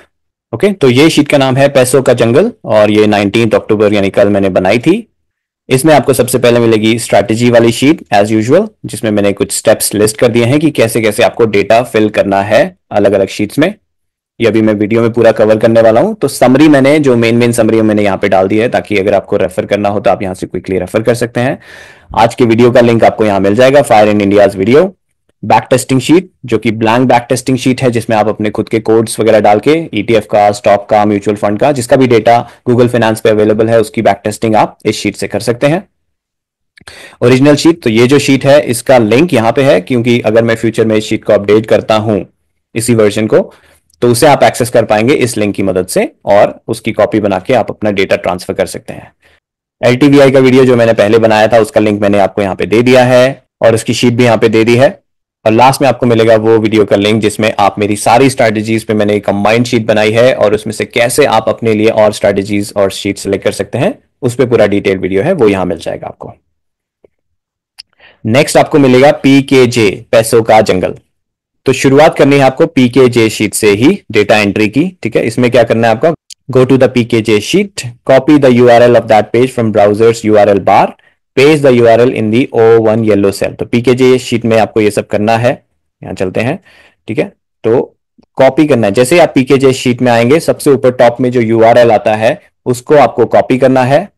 ओके, तो ये शीट का नाम है पैसों का जंगल, और ये 19 अक्टूबर यानी कल मैंने बनाई थी। इसमें आपको सबसे पहले मिलेगी स्ट्रैटेजी वाली शीट एज यूजुअल, जिसमें मैंने कुछ स्टेप्स लिस्ट कर दिए हैं कि कैसे कैसे आपको डेटा फिल करना है अलग अलग शीट्स में। ये अभी मैं वीडियो में पूरा कवर करने वाला हूं। तो समरी मैंने जो मेन समरी मैंने यहाँ पे डाल दी है, ताकि अगर आपको रेफर करना हो तो आप यहाँ से क्विकली रेफर कर सकते हैं। आज की वीडियो का लिंक आपको यहाँ मिल जाएगा, fire in India's video. Back testing sheet जो कि ब्लैंक बैक टेस्टिंग शीट है, जिसमें आप अपने खुद के कोड्स वगैरह डाल के ईटीएफ का, स्टॉक का, म्यूचुअल फंड का, जिसका भी डेटा गूगल फाइनेंस पे अवेलेबल है, उसकी बैक टेस्टिंग आप इस शीट से कर सकते हैं। ओरिजिनल शीट, तो ये जो शीट है इसका लिंक यहाँ पे है, क्योंकि अगर मैं फ्यूचर में इस शीट को अपडेट करता हूं इसी वर्जन को, तो उसे आप एक्सेस कर पाएंगे इस लिंक की मदद से, और उसकी कॉपी बना के आप अपना डेटा ट्रांसफर कर सकते हैं। एलटीवीआई का वीडियो जो मैंने पहले बनाया था उसका लिंक मैंने आपको यहाँ पे दे दिया है, और उसकी शीट भी यहाँ पे दे दी है। और लास्ट में आपको मिलेगा वो वीडियो का लिंक जिसमें आप मेरी सारी स्ट्रैटेजीज पे मैंने एक कंबाइंड शीट बनाई है, और उसमें से कैसे आप अपने लिए और स्ट्रैटेजीज और शीट सेलेक्ट कर सकते हैं, उस पर पूरा डिटेल वीडियो है, वो यहां मिल जाएगा आपको। नेक्स्ट आपको मिलेगा पीकेजे, पैसों का जंगल। तो शुरुआत करनी है आपको पीकेजे शीट से ही डेटा एंट्री की। ठीक है, इसमें क्या करना है आपका, go to the PKJ sheet, copy the URL of that page from browser's URL bar, paste the URL in the O1 yellow cell. तो पीकेजे शीट में आपको ये सब करना है। यहां चलते हैं, ठीक है, तो कॉपी करना है। जैसे आप पीकेजे शीट में आएंगे, सबसे ऊपर टॉप में जो यूआरएल आता है उसको आपको कॉपी करना है।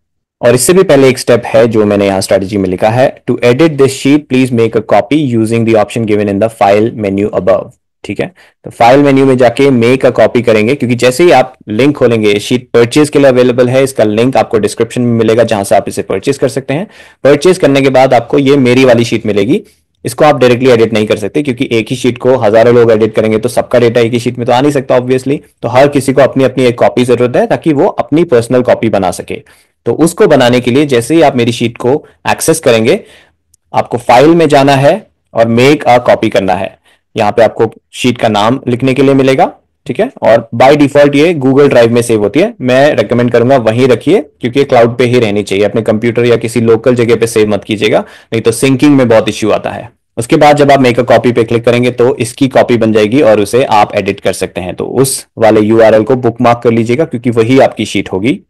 और इससे भी पहले एक स्टेप है जो मैंने यहां स्ट्रेटजी में लिखा है, to edit this sheet please make a copy using the option given in the file menu above. ठीक है, तो फाइल मेन्यू में जाके मेक अ कॉपी करेंगे, क्योंकि जैसे ही आप लिंक खोलेंगे, शीट परचेज के लिए अवेलेबल है, इसका लिंक आपको डिस्क्रिप्शन में मिलेगा जहां से आप इसे परचेज कर सकते हैं। परचेज करने के बाद आपको ये मेरी वाली शीट मिलेगी। इसको आप डायरेक्टली एडिट नहीं कर सकते, क्योंकि एक ही शीट को हजारों लोग एडिट करेंगे तो सबका डेटा एक ही शीट में तो आ नहीं सकता ऑब्वियसली। तो हर किसी को अपनी अपनी एक कॉपी जरूरत है, ताकि वो अपनी पर्सनल कॉपी बना सके। तो उसको बनाने के लिए जैसे ही आप मेरी शीट को एक्सेस करेंगे, आपको फाइल में जाना है और मेक अ कॉपी करना है। यहां पे आपको शीट का नाम लिखने के लिए मिलेगा, ठीक है, और बाय डिफॉल्ट ये गूगल ड्राइव में सेव होती है। मैं रेकमेंड करूंगा वहीं रखिए, क्योंकि क्लाउड पे ही रहनी चाहिए, अपने कंप्यूटर या किसी लोकल जगह पे सेव मत कीजिएगा, नहीं तो सिंकिंग में बहुत इश्यू आता है। उसके बाद जब आप मेक अ कॉपी पे क्लिक करेंगे तो इसकी कॉपी बन जाएगी, और उसे आप एडिट कर सकते हैं। तो उस वाले यूआरएल को बुकमार्क कर लीजिएगा, क्योंकि वही आपकी शीट होगी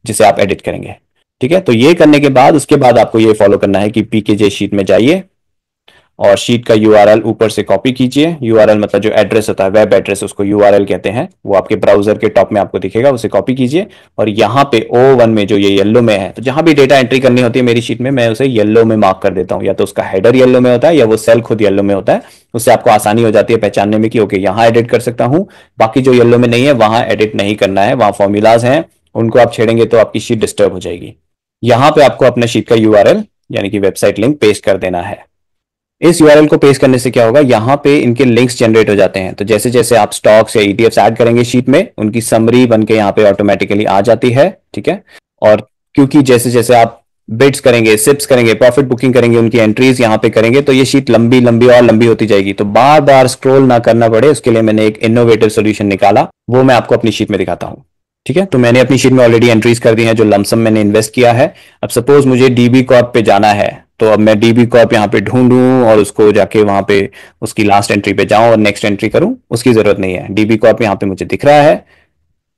जिसे आप एडिट करेंगे। ठीक है, तो ये करने के बाद उसके बाद आपको ये फॉलो करना है कि पीकेजे शीट में जाइए और शीट का यूआरएल ऊपर से कॉपी कीजिए। यूआरएल मतलब जो एड्रेस होता है, वेब एड्रेस, उसको यूआरएल कहते हैं, वो आपके ब्राउजर के टॉप में आपको दिखेगा, उसे कॉपी कीजिए। और यहाँ पे O1 में जो ये येलो में है, तो जहां भी डेटा एंट्री करनी होती है मेरी शीट में, मैं उसे येलो में मार्क कर देता हूँ। या तो उसका हेडर येलो में होता है या वो सेल खुद येलो में होता है। उससे आपको आसानी हो जाती है पहचानने में कि ओके यहाँ एडिट कर सकता हूँ, बाकी जो येलो में नहीं है वहां एडिट नहीं करना है, वहां फॉर्मूलाज हैं, उनको आप छेड़ेंगे तो आपकी शीट डिस्टर्ब हो जाएगी। यहां पे आपको अपने शीट का यूआरएल यानी कि वेबसाइट लिंक पेस्ट कर देना है। इस यूआरएल को पेस्ट करने से क्या होगा, यहां पे इनके लिंक्स जनरेट हो जाते हैं। तो जैसे जैसे आप स्टॉक्स या ईटीएफ्स ऐड करेंगे शीट में, उनकी समरी बन के यहाँ पे ऑटोमेटिकली आ जाती है। ठीक है, और क्योंकि जैसे जैसे आप बिड्स करेंगे, सिप्स करेंगे, प्रॉफिट बुकिंग करेंगे, उनकी एंट्रीज यहाँ पे करेंगे, तो ये शीट लंबी लंबी और लंबी होती जाएगी। तो बार बार स्क्रॉल ना करना पड़े, उसके लिए मैंने एक इनोवेटिव सोल्यूशन निकाला, वो मैं आपको अपनी शीट में दिखाता हूँ। ठीक है, तो मैंने अपनी शीट में ऑलरेडी एंट्रीज कर दी हैं जो लमसम मैंने इन्वेस्ट किया है। अब सपोज मुझे डीबी कॉर्प पे जाना है, तो अब मैं डीबी कॉर्प यहाँ पे ढूंढूं और उसको जाके वहां पे उसकी लास्ट एंट्री पे जाऊं और नेक्स्ट एंट्री करूं, उसकी जरूरत नहीं है। डीबी कॉर्प यहाँ पे मुझे दिख रहा है,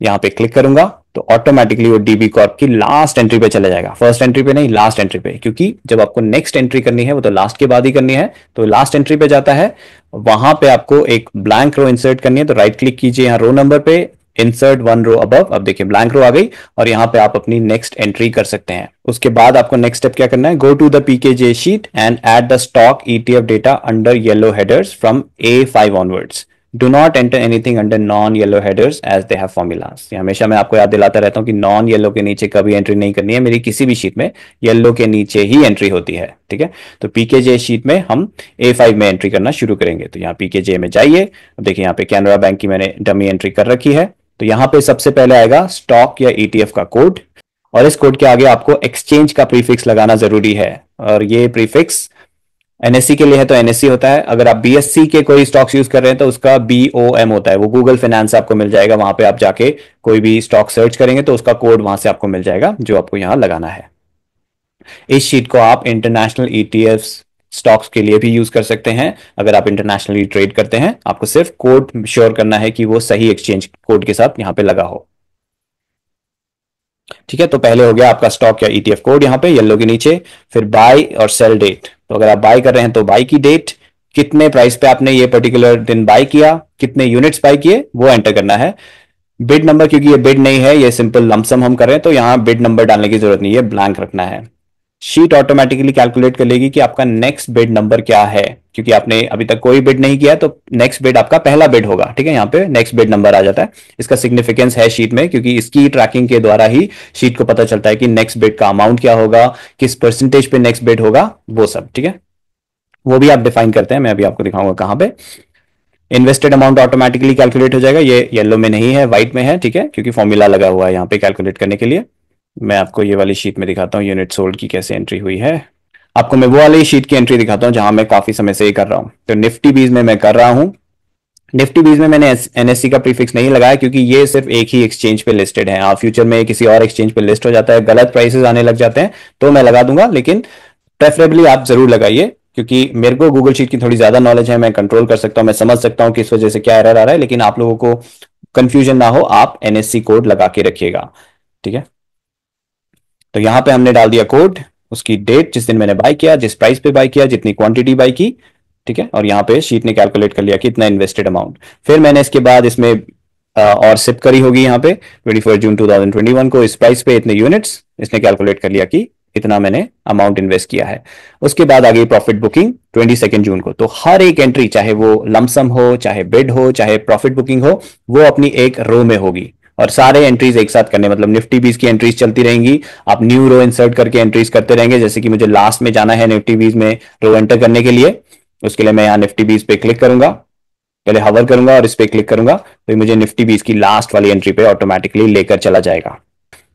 यहाँ पे क्लिक करूंगा तो ऑटोमेटिकली वो डीबी कॉर्प की लास्ट एंट्री पे चला जाएगा, फर्स्ट एंट्री पे नहीं, लास्ट एंट्री पे। क्योंकि जब आपको नेक्स्ट एंट्री करनी है वो तो लास्ट के बाद ही करनी है, तो लास्ट एंट्री पे जाता है। वहां पे आपको एक ब्लैंक रो इंसर्ट करनी है, तो राइट क्लिक कीजिए यहाँ रो नंबर पे, इंसर्ट वन रो अबव। अब देखिए ब्लैंक रो आ गई, और यहाँ पे आप अपनी नेक्स्ट एंट्री कर सकते हैं। उसके बाद आपको नेक्स्ट स्टेप क्या करना है, go to the PKJ sheet and add the stock ETF data under yellow headers from A5 onwards. Do not enter anything under non yellow headers as they have formulas. हमेशा मैं आपको याद दिलाता रहता हूँ कि नॉन येलो के नीचे कभी एंट्री नहीं करनी है। मेरी किसी भी शीट में येलो के नीचे ही एंट्री होती है, ठीक है। तो पीकेजे शीट में हम A5 में एंट्री करना शुरू करेंगे। तो यहाँ पीकेजे में जाइए। अब देखिए यहाँ पे कैनरा बैंक की मैंने डमी एंट्री कर रखी है। तो यहाँ पे सबसे पहले आएगा स्टॉक या ETF का कोड, और इस कोड के आगे आपको एक्सचेंज का प्रीफिक्स लगाना जरूरी है। और ये प्रीफिक्स NSE के लिए है तो NSE होता है। अगर आप BSE के कोई स्टॉक्स यूज कर रहे हैं तो उसका BOM होता है। वो गूगल फाइनेंस आपको मिल जाएगा, वहां पे आप जाके कोई भी स्टॉक सर्च करेंगे तो उसका कोड वहां से आपको मिल जाएगा जो आपको यहां लगाना है। इस शीट को आप इंटरनेशनल ETFs स्टॉक्स के लिए भी यूज कर सकते हैं। अगर आप इंटरनेशनली ट्रेड करते हैं, आपको सिर्फ कोड श्योर करना है कि वो सही एक्सचेंज कोड के साथ यहां पे लगा हो, ठीक है। तो पहले हो गया आपका स्टॉक या ETF कोड यहाँ पे येलो के नीचे, फिर बाय और सेल डेट। तो अगर आप बाय कर रहे हैं तो बाय की डेट, कितने प्राइस पे आपने ये पर्टिकुलर दिन बाय किया, कितने यूनिट्स बाय किए, वो एंटर करना है। बिड नंबर, क्योंकि ये बिड नहीं है, ये सिंपल लमसम हम कर रहे हैं, तो यहाँ बिड नंबर डालने की जरूरत नहीं है, ब्लैंक रखना है। शीट ऑटोमेटिकली कैलकुलेट कर लेगी कि आपका नेक्स्ट बिड नंबर क्या है, क्योंकि आपने अभी तक कोई बिड नहीं किया तो नेक्स्ट बिड आपका पहला बिड होगा, ठीक है। यहाँ पे नेक्स्ट बिड नंबर आ जाता है। इसका सिग्निफिकेंस है शीट में, क्योंकि इसकी ट्रैकिंग के द्वारा ही शीट को पता चलता है कि नेक्स्ट बिड का अमाउंट क्या होगा, किस परसेंटेज पे नेक्स्ट बिड होगा, वो सब, ठीक है। वो भी आप डिफाइन करते हैं, मैं अभी आपको दिखाऊंगा कहां पे। इन्वेस्टेड अमाउंट ऑटोमेटिकली कैलकुलेट हो जाएगा। ये येलो में नहीं है, व्हाइट में है, ठीक है, क्योंकि फॉर्मूला लगा हुआ है यहाँ पे कैलकुलेट करने के लिए। मैं आपको ये वाली शीट में दिखाता हूँ यूनिट सोल्ड की कैसे एंट्री हुई है। आपको मैं वो वाली शीट की एंट्री दिखाता हूँ जहां मैं काफी समय से ही कर रहा हूँ। तो निफ्टी बीज में मैं कर रहा हूँ। निफ्टी बीज में मैंने NSE का प्रीफिक्स नहीं लगाया, क्योंकि ये सिर्फ एक ही एक्सचेंज पे लिस्टेड है। फ्यूचर में किसी और एक्सचेंज पे लिस्ट हो जाता है, गलत प्राइसेस आने लग जाते हैं, तो मैं लगा दूंगा, लेकिन प्रेफरेबली आप जरूर लगाइए, क्योंकि मेरे को गूगल शीट की थोड़ी ज्यादा नॉलेज है, मैं कंट्रोल कर सकता हूं, मैं समझ सकता हूं किस वजह से क्या एरर आ रहा है। लेकिन आप लोगों को कंफ्यूजन ना हो, आप NSE कोड लगा के रखिएगा, ठीक है। तो यहां पे हमने डाल दिया कोड, उसकी डेट, जिस दिन मैंने बाय किया, जिस प्राइस पे बाय किया, जितनी क्वांटिटी बाय की, ठीक है। और यहाँ पे शीट ने कैलकुलेट कर लिया कि इतना इन्वेस्टेड अमाउंट। फिर मैंने इसके बाद इसमें और सिप करी होगी यहाँ पे 24 जून 2021 को, इस प्राइस पे इतने यूनिट्स, इसने कैलकुलेट कर लिया कि इतना मैंने अमाउंट इन्वेस्ट किया है। उसके बाद आ गई प्रॉफिट बुकिंग 22 जून को। तो हर एक एंट्री, चाहे वो लमसम हो, चाहे बिड हो, चाहे प्रॉफिट बुकिंग हो, वो अपनी एक रो में होगी, और सारे एंट्रीज एक साथ करने, मतलब निफ्टी बीज की एंट्रीज चलती रहेंगी। आप न्यू रो इंसर्ट करके एंट्रीज करते रहेंगे। जैसे कि मुझे लास्ट में जाना है निफ्टी बीज में रो एंटर करने के लिए, उसके लिए मैं यहाँ निफ्टी बीज पे क्लिक करूंगा, पहले हवर करूंगा और इस पे क्लिक करूंगा, तो मुझे निफ्टी बीज की लास्ट वाली एंट्री पे ऑटोमेटिकली लेकर चला जाएगा।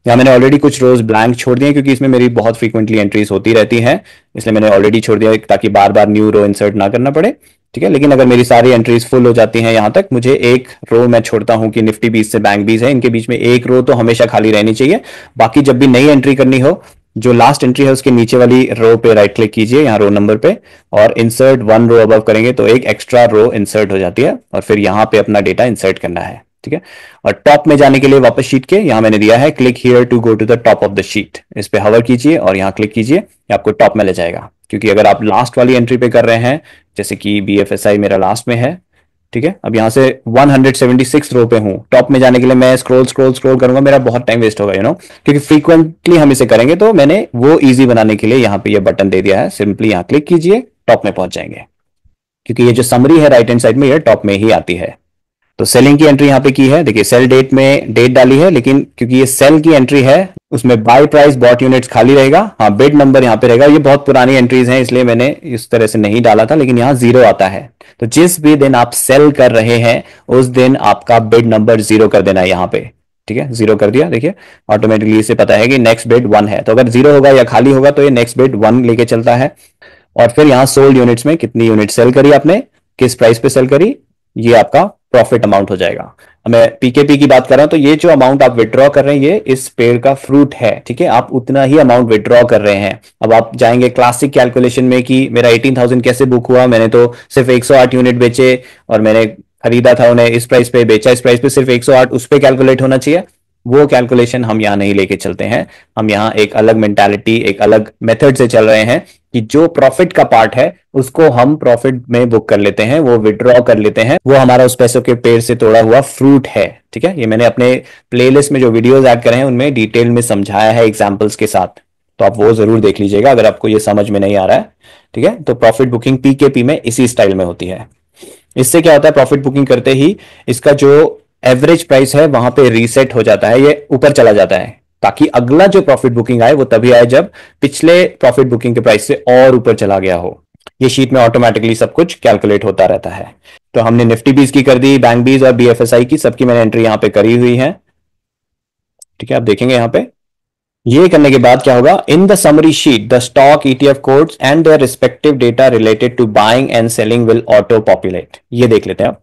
यहाँ मैंने ऑलरेडी कुछ रोज ब्लैंक छोड़ दिए, क्योंकि इसमें मेरी बहुत फ्रीक्वेंटली एंट्रीज होती रहती हैं, इसलिए मैंने ऑलरेडी छोड़ दिया ताकि बार बार न्यू रो इंसर्ट ना करना पड़े, ठीक है। लेकिन अगर मेरी सारी एंट्रीज फुल हो जाती हैं यहाँ तक, मुझे एक रो मैं छोड़ता हूँ कि निफ्टी बीज से बैंक बीज है, इनके बीच में एक रो तो हमेशा खाली रहनी चाहिए। बाकी जब भी नई एंट्री करनी हो, जो लास्ट एंट्री है उसके नीचे वाली रो पे राइट क्लिक कीजिए, यहाँ रो नंबर पे, और इंसर्ट वन रो अबव करेंगे तो एक एक्स्ट्रा रो इंसर्ट हो जाती है, और फिर यहाँ पे अपना डेटा इंसर्ट करना है, ठीक है। और टॉप में जाने के लिए वापस शीट के यहाँ मैंने दिया है click here to go to the top of the sheet. इस पे हवर कीजिए और यहाँ क्लिक कीजिए, ये आपको टॉप में ले जाएगा। क्योंकि अगर आप लास्ट वाली एंट्री पे कर रहे हैं, जैसे कि BFSI मेरा लास्ट में है, ठीक है। अब यहाँ से 176 रो पे हूँ, टॉप में जाने के लिए मैं स्क्रॉल स्क्रॉल स्क्रॉल करूंगा, मेरा बहुत टाइम वेस्ट होगा, क्योंकि फ्रीक्वेंटली हम इसे करेंगे। तो मैंने वो इजी बनाने के लिए यहाँ पे ये बटन दे दिया है, सिंपली यहाँ क्लिक कीजिए, टॉप में पहुंच जाएंगे, क्योंकि ये जो समरी है राइट हैंड साइड में, ये टॉप में ही आती है। तो सेलिंग की एंट्री यहाँ पे की है, देखिए सेल डेट में डेट डाली है, लेकिन क्योंकि ये सेल की एंट्री है, उसमें बाय प्राइस बॉट यूनिट्स खाली रहेगा, हाँ बिड नंबर यहाँ पे रहेगा। ये बहुत पुरानी एंट्रीज हैं, इसलिए मैंने इस तरह से नहीं डाला था, लेकिन यहाँ 0 आता है। तो जिस भी दिन आप सेल कर रहे हैं, उस दिन आपका बिड नंबर 0 कर देना है यहाँ पे, ठीक है। 0 कर दिया, देखिए ऑटोमेटिकली इसे पता है कि नेक्स्ट बिड 1 है, तो अगर 0 होगा या खाली होगा तो ये नेक्स्ट बिड 1 लेके चलता है। और फिर यहाँ सोल्ड यूनिट्स में कितनी यूनिट सेल करी आपने, किस प्राइस पे सेल करी, ये आपका प्रॉफिट अमाउंट हो जाएगा। मैं पीकेपी की बात कर रहा हूं, तो ये जो अमाउंट आप विड्रॉ कर रहे हैं, ये इस पेड़ का फ्रूट है, ठीक है। आप उतना ही अमाउंट विड्रॉ कर रहे हैं। अब आप जाएंगे क्लासिक कैलकुलेशन में कि मेरा 18,000 कैसे बुक हुआ, मैंने तो सिर्फ 108 यूनिट बेचे और मैंने खरीदा था उन्हें इस प्राइस पे, बेचा इस प्राइस पे, सिर्फ 108 उस पे कैलकुलेट होना चाहिए। वो कैलकुलेशन हम यहाँ नहीं लेके चलते हैं। हम यहाँ एक अलग मेंटालिटी, एक अलग मेथड से चल रहे हैं कि जो प्रॉफिट का पार्ट है उसको हम प्रॉफिट में बुक कर लेते हैं, वो विड्रॉ कर लेते हैं, वो हमारा उस पैसों के पेड़ से तोड़ा हुआ फ्रूट है, ठीक है। ये मैंने अपने प्लेलिस्ट में जो वीडियोस ऐड करे हैं उनमें डिटेल में समझाया है एग्जांपल्स के साथ, तो आप वो जरूर देख लीजिएगा अगर आपको ये समझ में नहीं आ रहा है, ठीक है। तो प्रॉफिट बुकिंग पीकेपी में इसी स्टाइल में होती है। इससे क्या होता है, प्रॉफिट बुकिंग करते ही इसका जो एवरेज प्राइस है वहां पे रीसेट हो जाता है, ये ऊपर चला जाता है, ताकि अगला जो प्रॉफिट बुकिंग आए वो तभी आए जब पिछले प्रॉफिट बुकिंग के प्राइस से और ऊपर चला गया हो। ये शीट में ऑटोमेटिकली सब कुछ कैलकुलेट होता रहता है। तो हमने निफ्टी बीस की कर दी, बैंक बीस और बीएफएसआई की, सबकी मैंने एंट्री यहां पे करी हुई है। ठीक है, आप देखेंगे यहां पे ये करने के बाद क्या होगा, in the summary sheet the stock ETF codes and their respective data related to buying and selling will auto populate. ये देख लेते हैं अब।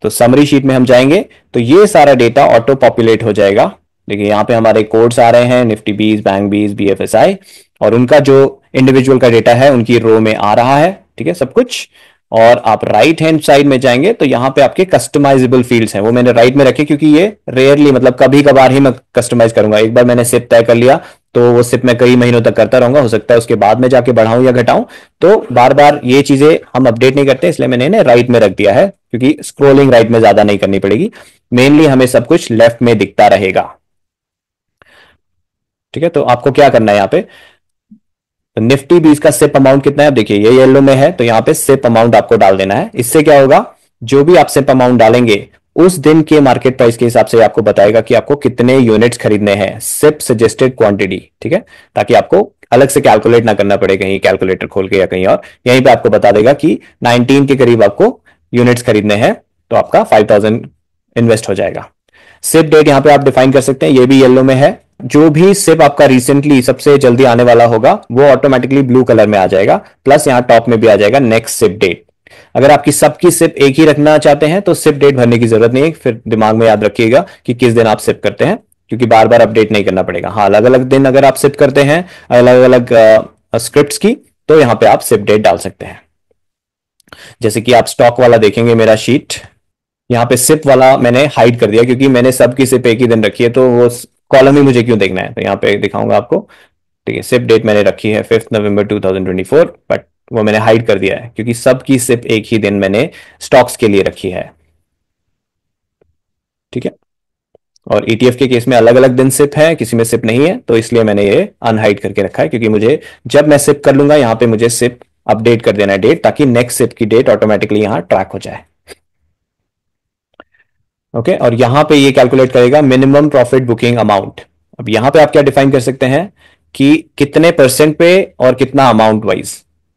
तो समरी शीट में हम जाएंगे तो ये सारा डेटा ऑटो पॉपुलेट हो जाएगा। देखिए यहाँ पे हमारे कोड्स आ रहे हैं, निफ्टी बीस, बैंक बीस, बीएफएसआई, और उनका जो इंडिविजुअल का डेटा है उनकी रो में आ रहा है। ठीक है, सब कुछ। और आप राइट हैंड साइड में जाएंगे तो यहाँ पे आपके कस्टमाइजेबल फील्ड्स हैं, वो मैंने राइट में रखे क्योंकि ये रेयरली, मतलब कभी कभार ही मैं कस्टमाइज करूंगा। एक बार मैंने सिप तय कर लिया तो वो सिप मैं कई महीनों तक करता रहूंगा, हो सकता है उसके बाद में जाके बढ़ाऊं या घटाऊं, तो बार बार ये चीजें हम अपडेट नहीं करते, इसलिए मैंने इन्हें राइट में रख दिया है, क्योंकि स्क्रोलिंग राइट में ज्यादा नहीं करनी पड़ेगी। मेनली हमें सब कुछ लेफ्ट में दिखता रहेगा। ठीक है, तो आपको क्या करना है यहाँ पे, तो निफ्टी बीस का सिप अमाउंट कितना है, देखिए ये येलो में है, तो यहाँ पे सिप अमाउंट आपको डाल देना है। इससे क्या होगा, जो भी आप सिप अमाउंट डालेंगे उस दिन के मार्केट प्राइस के हिसाब से आपको बताएगा कि आपको कितने यूनिट्स खरीदने हैं, सिप सजेस्टेड क्वांटिटी। ठीक है, ताकि आपको अलग से कैलकुलेट ना करना पड़े कहीं कैलकुलेटर खोल के या कहीं और, यहीं पे आपको बता देगा कि 19 के करीब आपको यूनिट्स खरीदने हैं, तो आपका 5000 इन्वेस्ट हो जाएगा। सिप डेट यहां पे आप डिफाइन कर सकते हैं, ये भी येलो में है। जो भी सिप आपका रिसेंटली सबसे जल्दी आने वाला होगा वो ऑटोमेटिकली ब्लू कलर में आ जाएगा, प्लस यहां टॉप में भी आ जाएगा नेक्स्ट सिप डेट। अगर आपकी सबकी सिप एक ही रखना चाहते हैं तो सिप डेट भरने की जरूरत नहीं है, फिर दिमाग में याद रखिएगा कि किस दिन आप सिप करते हैं, क्योंकि बार बार अपडेट नहीं करना पड़ेगा। हाँ, अलग अलग दिन अगर आप सिप करते हैं अलग अलग स्क्रिप्ट की, तो यहां पे आप सिप डेट डाल सकते हैं। जैसे कि आप स्टॉक वाला देखेंगे मेरा शीट, यहाँ पे सिप वाला मैंने हाइड कर दिया क्योंकि मैंने सबकी सिप एक ही दिन रखी है, तो वो कॉलम ही मुझे क्यों देखना है, तो यहाँ पे दिखाऊंगा आपको। ठीक है, सिप डेट मैंने रखी है 5 नवंबर 2024, बट वो मैंने हाइड कर दिया है क्योंकि सबकी सिप एक ही दिन मैंने स्टॉक्स के लिए रखी है। ठीक है, और ईटीएफ के केस में अलग अलग दिन सिप है, किसी में सिप नहीं है, तो इसलिए मैंने ये अनहाइड करके रखा है, क्योंकि मुझे जब मैं सिप कर लूंगा यहाँ पे मुझे सिप अपडेट कर देना है डेट, ताकि नेक्स्ट सिप की डेट ऑटोमेटिकली यहाँ ट्रैक हो जाए। ओके, और यहां पे ये कैलकुलेट करेगा मिनिमम प्रॉफिट बुकिंग अमाउंट। अब यहां पे आप क्या डिफाइन कर सकते हैं कि कितने परसेंट पे और कितना अमाउंट वाइज।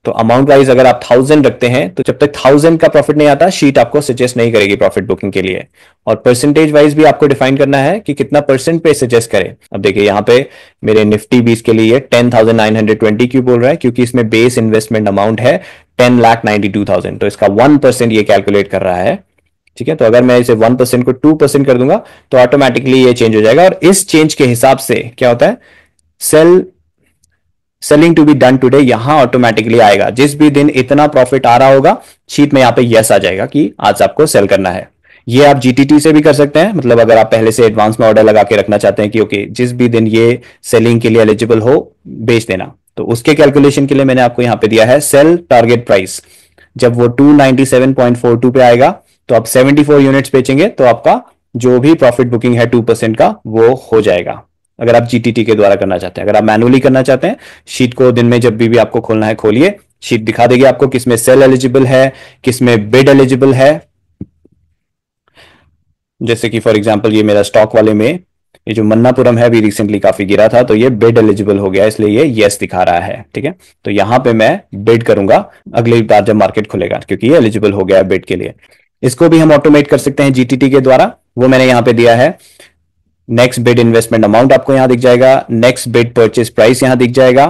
तो अमाउंट वाइज अगर आप 1000 रखते हैं तो जब तक 1000 का प्रॉफिट नहीं आता शीट आपको सजेस्ट नहीं करेगी प्रॉफिट बुकिंग के लिए। और परसेंटेज वाइज भी आपको डिफाइन करना है कि कितना परसेंट पे सजेस्ट करे। अब देखिए यहाँ पे मेरे निफ्टी 20 के लिए 10,920 क्यों बोल रहा है, क्योंकि इसमें बेस इन्वेस्टमेंट अमाउंट है 10,92,000, तो इसका 1% ये कैलकुलेट कर रहा है। ठीक है, तो अगर मैं इसे 1% को 2% कर दूंगा तो ऑटोमेटिकली ये चेंज हो जाएगा, और इस चेंज के हिसाब से क्या होता है, selling to be done today यहां ऑटोमेटिकली आएगा। जिस भी दिन इतना प्रॉफिट आ रहा होगा शीट में यहां पे यस आ जाएगा कि आज आपको सेल करना है। ये आप जीटीटी से भी कर सकते हैं, मतलब अगर आप पहले से एडवांस में ऑर्डर लगा के रखना चाहते हैं कि ओके जिस भी दिन ये सेलिंग के लिए एलिजिबल हो बेच देना, तो उसके कैलकुलेशन के लिए मैंने आपको यहां पे दिया है सेल टारगेट प्राइस। जब वो 297.42 पे आएगा तो आप 74 यूनिट्स बेचेंगे तो आपका जो भी प्रॉफिट बुकिंग है 2% का वो हो जाएगा। अगर आप जीटीटी के द्वारा करना चाहते हैं, अगर आप मैनुअली करना चाहते हैं शीट को दिन में जब भी आपको खोलना है खोलिए, शीट दिखा देगी आपको किसमें सेल एलिजिबल है, किसमें बिड एलिजिबल है। जैसे कि फॉर एग्जांपल ये मेरा स्टॉक वाले में ये जो मन्नापुरम है अभी रिसेंटली काफी गिरा था, तो ये बिड एलिजिबल हो गया, इसलिए ये यस दिखा रहा है। ठीक है, तो यहां पे मैं बिड करूंगा अगली बार जब मार्केट खुलेगा, क्योंकि ये एलिजिबल हो गया है बिड के लिए। इसको भी हम ऑटोमेट कर सकते हैं जीटीटी के द्वारा, वो मैंने यहां पे दिया है। नेक्स्ट बिड इन्वेस्टमेंट अमाउंट आपको यहां दिख जाएगा, नेक्स्ट बिड परचेस प्राइस यहां दिख जाएगा,